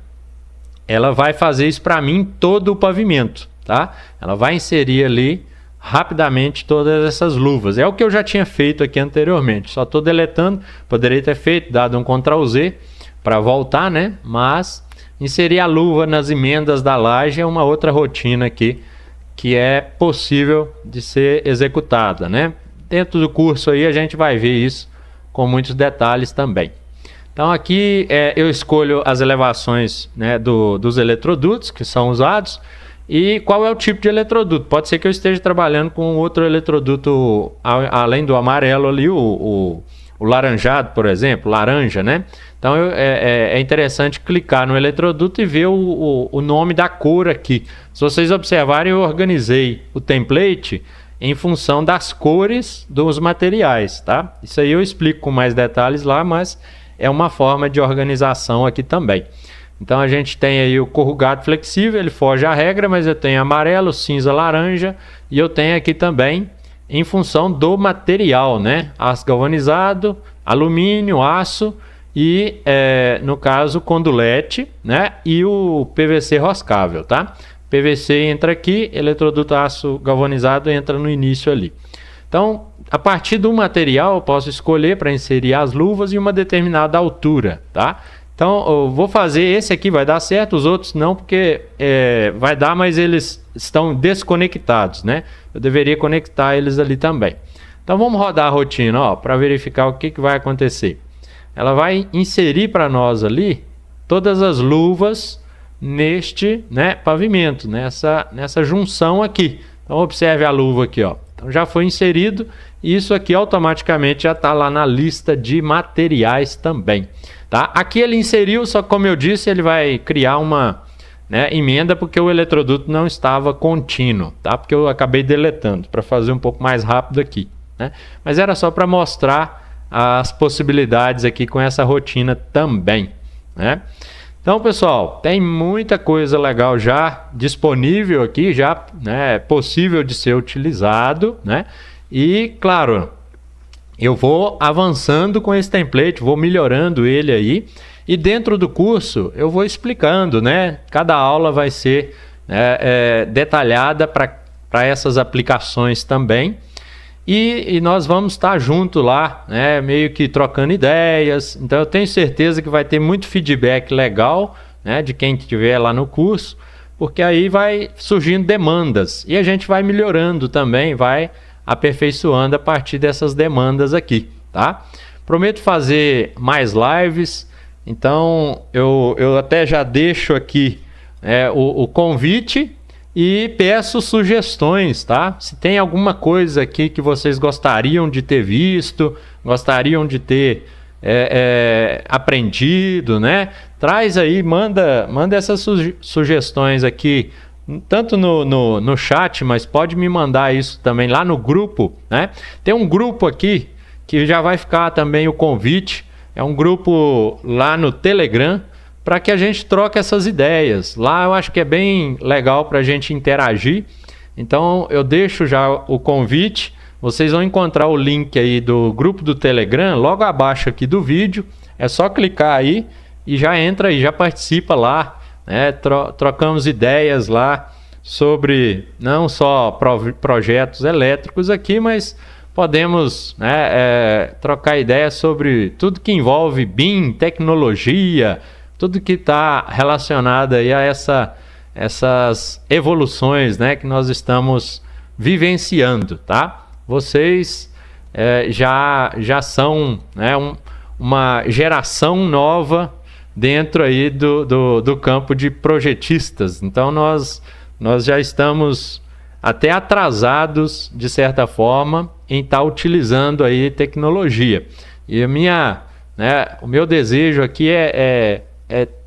ela vai fazer isso para mim em todo o pavimento, tá? Ela vai inserir ali rapidamente todas essas luvas. É o que eu já tinha feito aqui anteriormente. Só estou deletando, poderia ter feito, dado um Ctrl Z para voltar, né? Mas inserir a luva nas emendas da laje é uma outra rotina aqui que é possível de ser executada, né? Dentro do curso aí a gente vai ver isso com muitos detalhes também. Então aqui eu escolho as elevações, né, dos eletrodutos que são usados e qual é o tipo de eletroduto. Pode ser que eu esteja trabalhando com outro eletroduto além do amarelo ali, o laranjado, por exemplo, laranja, né? Então é interessante clicar no eletroduto e ver o nome da cor aqui. Se vocês observarem, eu organizei o template em função das cores dos materiais, tá? Isso aí eu explico com mais detalhes lá, mas é uma forma de organização aqui também. Então a gente tem aí o corrugado flexível, ele foge à regra, mas eu tenho amarelo, cinza, laranja, e eu tenho aqui também em função do material, né? Aço galvanizado, alumínio, aço e, no caso, condulete, né? E o PVC roscável, tá? PVC entra aqui, eletroduto aço galvanizado entra no início ali. Então, a partir do material, eu posso escolher para inserir as luvas em uma determinada altura, tá? Então, eu vou fazer esse aqui, vai dar certo, os outros não, porque vai dar, mas eles estão desconectados, né? Eu deveria conectar eles ali também. Então, vamos rodar a rotina, ó, para verificar o que vai acontecer. Ela vai inserir para nós ali todas as luvas neste, né, pavimento, nessa junção aqui. Então, observe a luva aqui, ó. Então, já foi inserido e isso aqui automaticamente já está lá na lista de materiais também. Tá? Aqui ele inseriu, só que como eu disse, ele vai criar uma, né, emenda porque o eletroduto não estava contínuo, tá? Porque eu acabei deletando para fazer um pouco mais rápido aqui, né? Mas era só para mostrar as possibilidades aqui com essa rotina também, né? Então, pessoal, tem muita coisa legal já disponível aqui, já, né, possível de ser utilizado, né? E, claro, eu vou avançando com esse template, vou melhorando ele aí. E dentro do curso eu vou explicando, né? Cada aula vai ser detalhada para essas aplicações também. E nós vamos estar junto lá, né? Meio que trocando ideias. Então eu tenho certeza que vai ter muito feedback legal, né, de quem estiver lá no curso, porque aí vai surgindo demandas. E a gente vai melhorando também, vai aperfeiçoando a partir dessas demandas aqui, tá? Prometo fazer mais lives, então eu até já deixo aqui o convite e peço sugestões, tá? Se tem alguma coisa aqui que vocês gostariam de ter visto, gostariam de ter aprendido, né? Traz aí, manda essas sugestões aqui, tanto no chat, mas pode me mandar isso também lá no grupo, né? Tem um grupo aqui que já vai ficar também o convite. É um grupo lá no Telegram para que a gente troque essas ideias. Lá eu acho que é bem legal para a gente interagir. Então eu deixo já o convite. Vocês vão encontrar o link aí do grupo do Telegram logo abaixo aqui do vídeo. É só clicar aí e já entra aí, já participa lá, né? Trocamos ideias lá sobre não só projetos elétricos aqui, mas podemos, né, trocar ideias sobre tudo que envolve BIM, tecnologia, tudo que está relacionado aí a essas evoluções, né, que nós estamos vivenciando, tá? Vocês já são, né, uma geração nova dentro aí do campo de projetistas. Então nós já estamos até atrasados, de certa forma, em estar utilizando aí tecnologia. E o meu desejo aqui é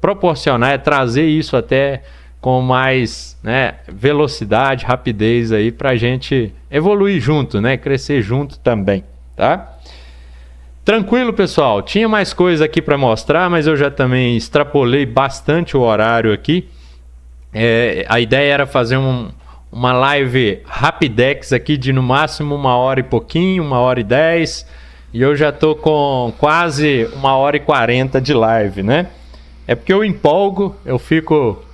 proporcionar, é trazer isso até com mais, né, velocidade, rapidez aí para a gente evoluir junto, né, crescer junto também, tá? Tranquilo, pessoal. Tinha mais coisa aqui para mostrar, mas eu já também extrapolei bastante o horário aqui. A ideia era fazer uma live rapidex aqui de no máximo 1h e pouquinho, 1h10, e eu já tô com quase 1h40 de live, né? É porque eu empolgo, eu fico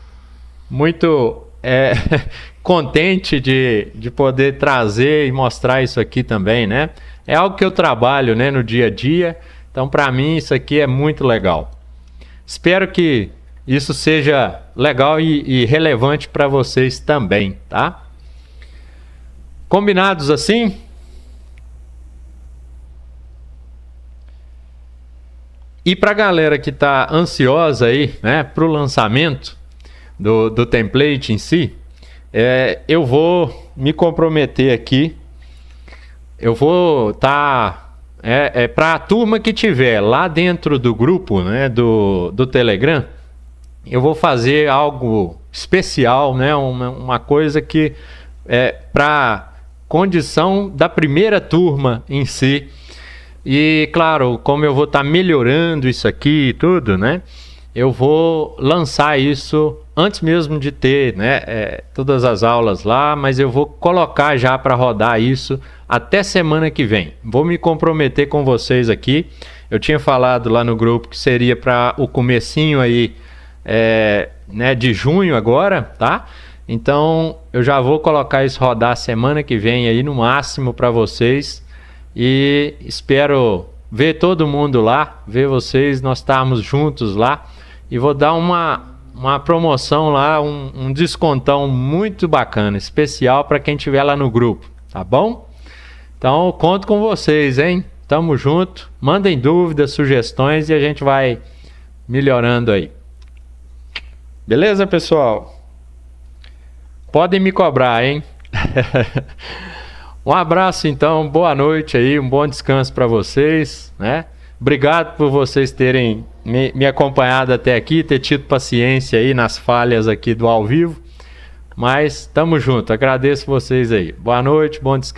muito contente de poder trazer e mostrar isso aqui também, né? É algo que eu trabalho, né, no dia a dia, então para mim isso aqui é muito legal. Espero que isso seja legal e relevante para vocês também, tá? Combinados assim? E para a galera que está ansiosa aí, né, para o lançamento do template em si, eu vou me comprometer aqui. Eu vou estar... para a turma que tiver lá dentro do grupo, né, do Telegram, eu vou fazer algo especial, né, uma coisa que para condição da primeira turma em si. E claro, como eu vou estar melhorando isso aqui e tudo, né, eu vou lançar isso antes mesmo de ter, né, todas as aulas lá, mas eu vou colocar já para rodar isso até semana que vem. Vou me comprometer com vocês aqui. Eu tinha falado lá no grupo que seria para o comecinho aí, né, de junho agora, tá? Então eu já vou colocar isso rodar semana que vem aí no máximo para vocês, e espero ver todo mundo lá, ver vocês, nós estarmos juntos lá, e vou dar uma promoção lá, um descontão muito bacana, especial para quem estiver lá no grupo, tá bom? Então eu conto com vocês, hein? Tamo junto, mandem dúvidas, sugestões e a gente vai melhorando aí. Beleza, pessoal? Podem me cobrar, hein? Um abraço então, boa noite aí, um bom descanso para vocês, né? Obrigado por vocês terem me acompanhado até aqui, ter tido paciência aí nas falhas aqui do ao vivo, mas tamo junto, agradeço vocês aí. Boa noite, bom descanso.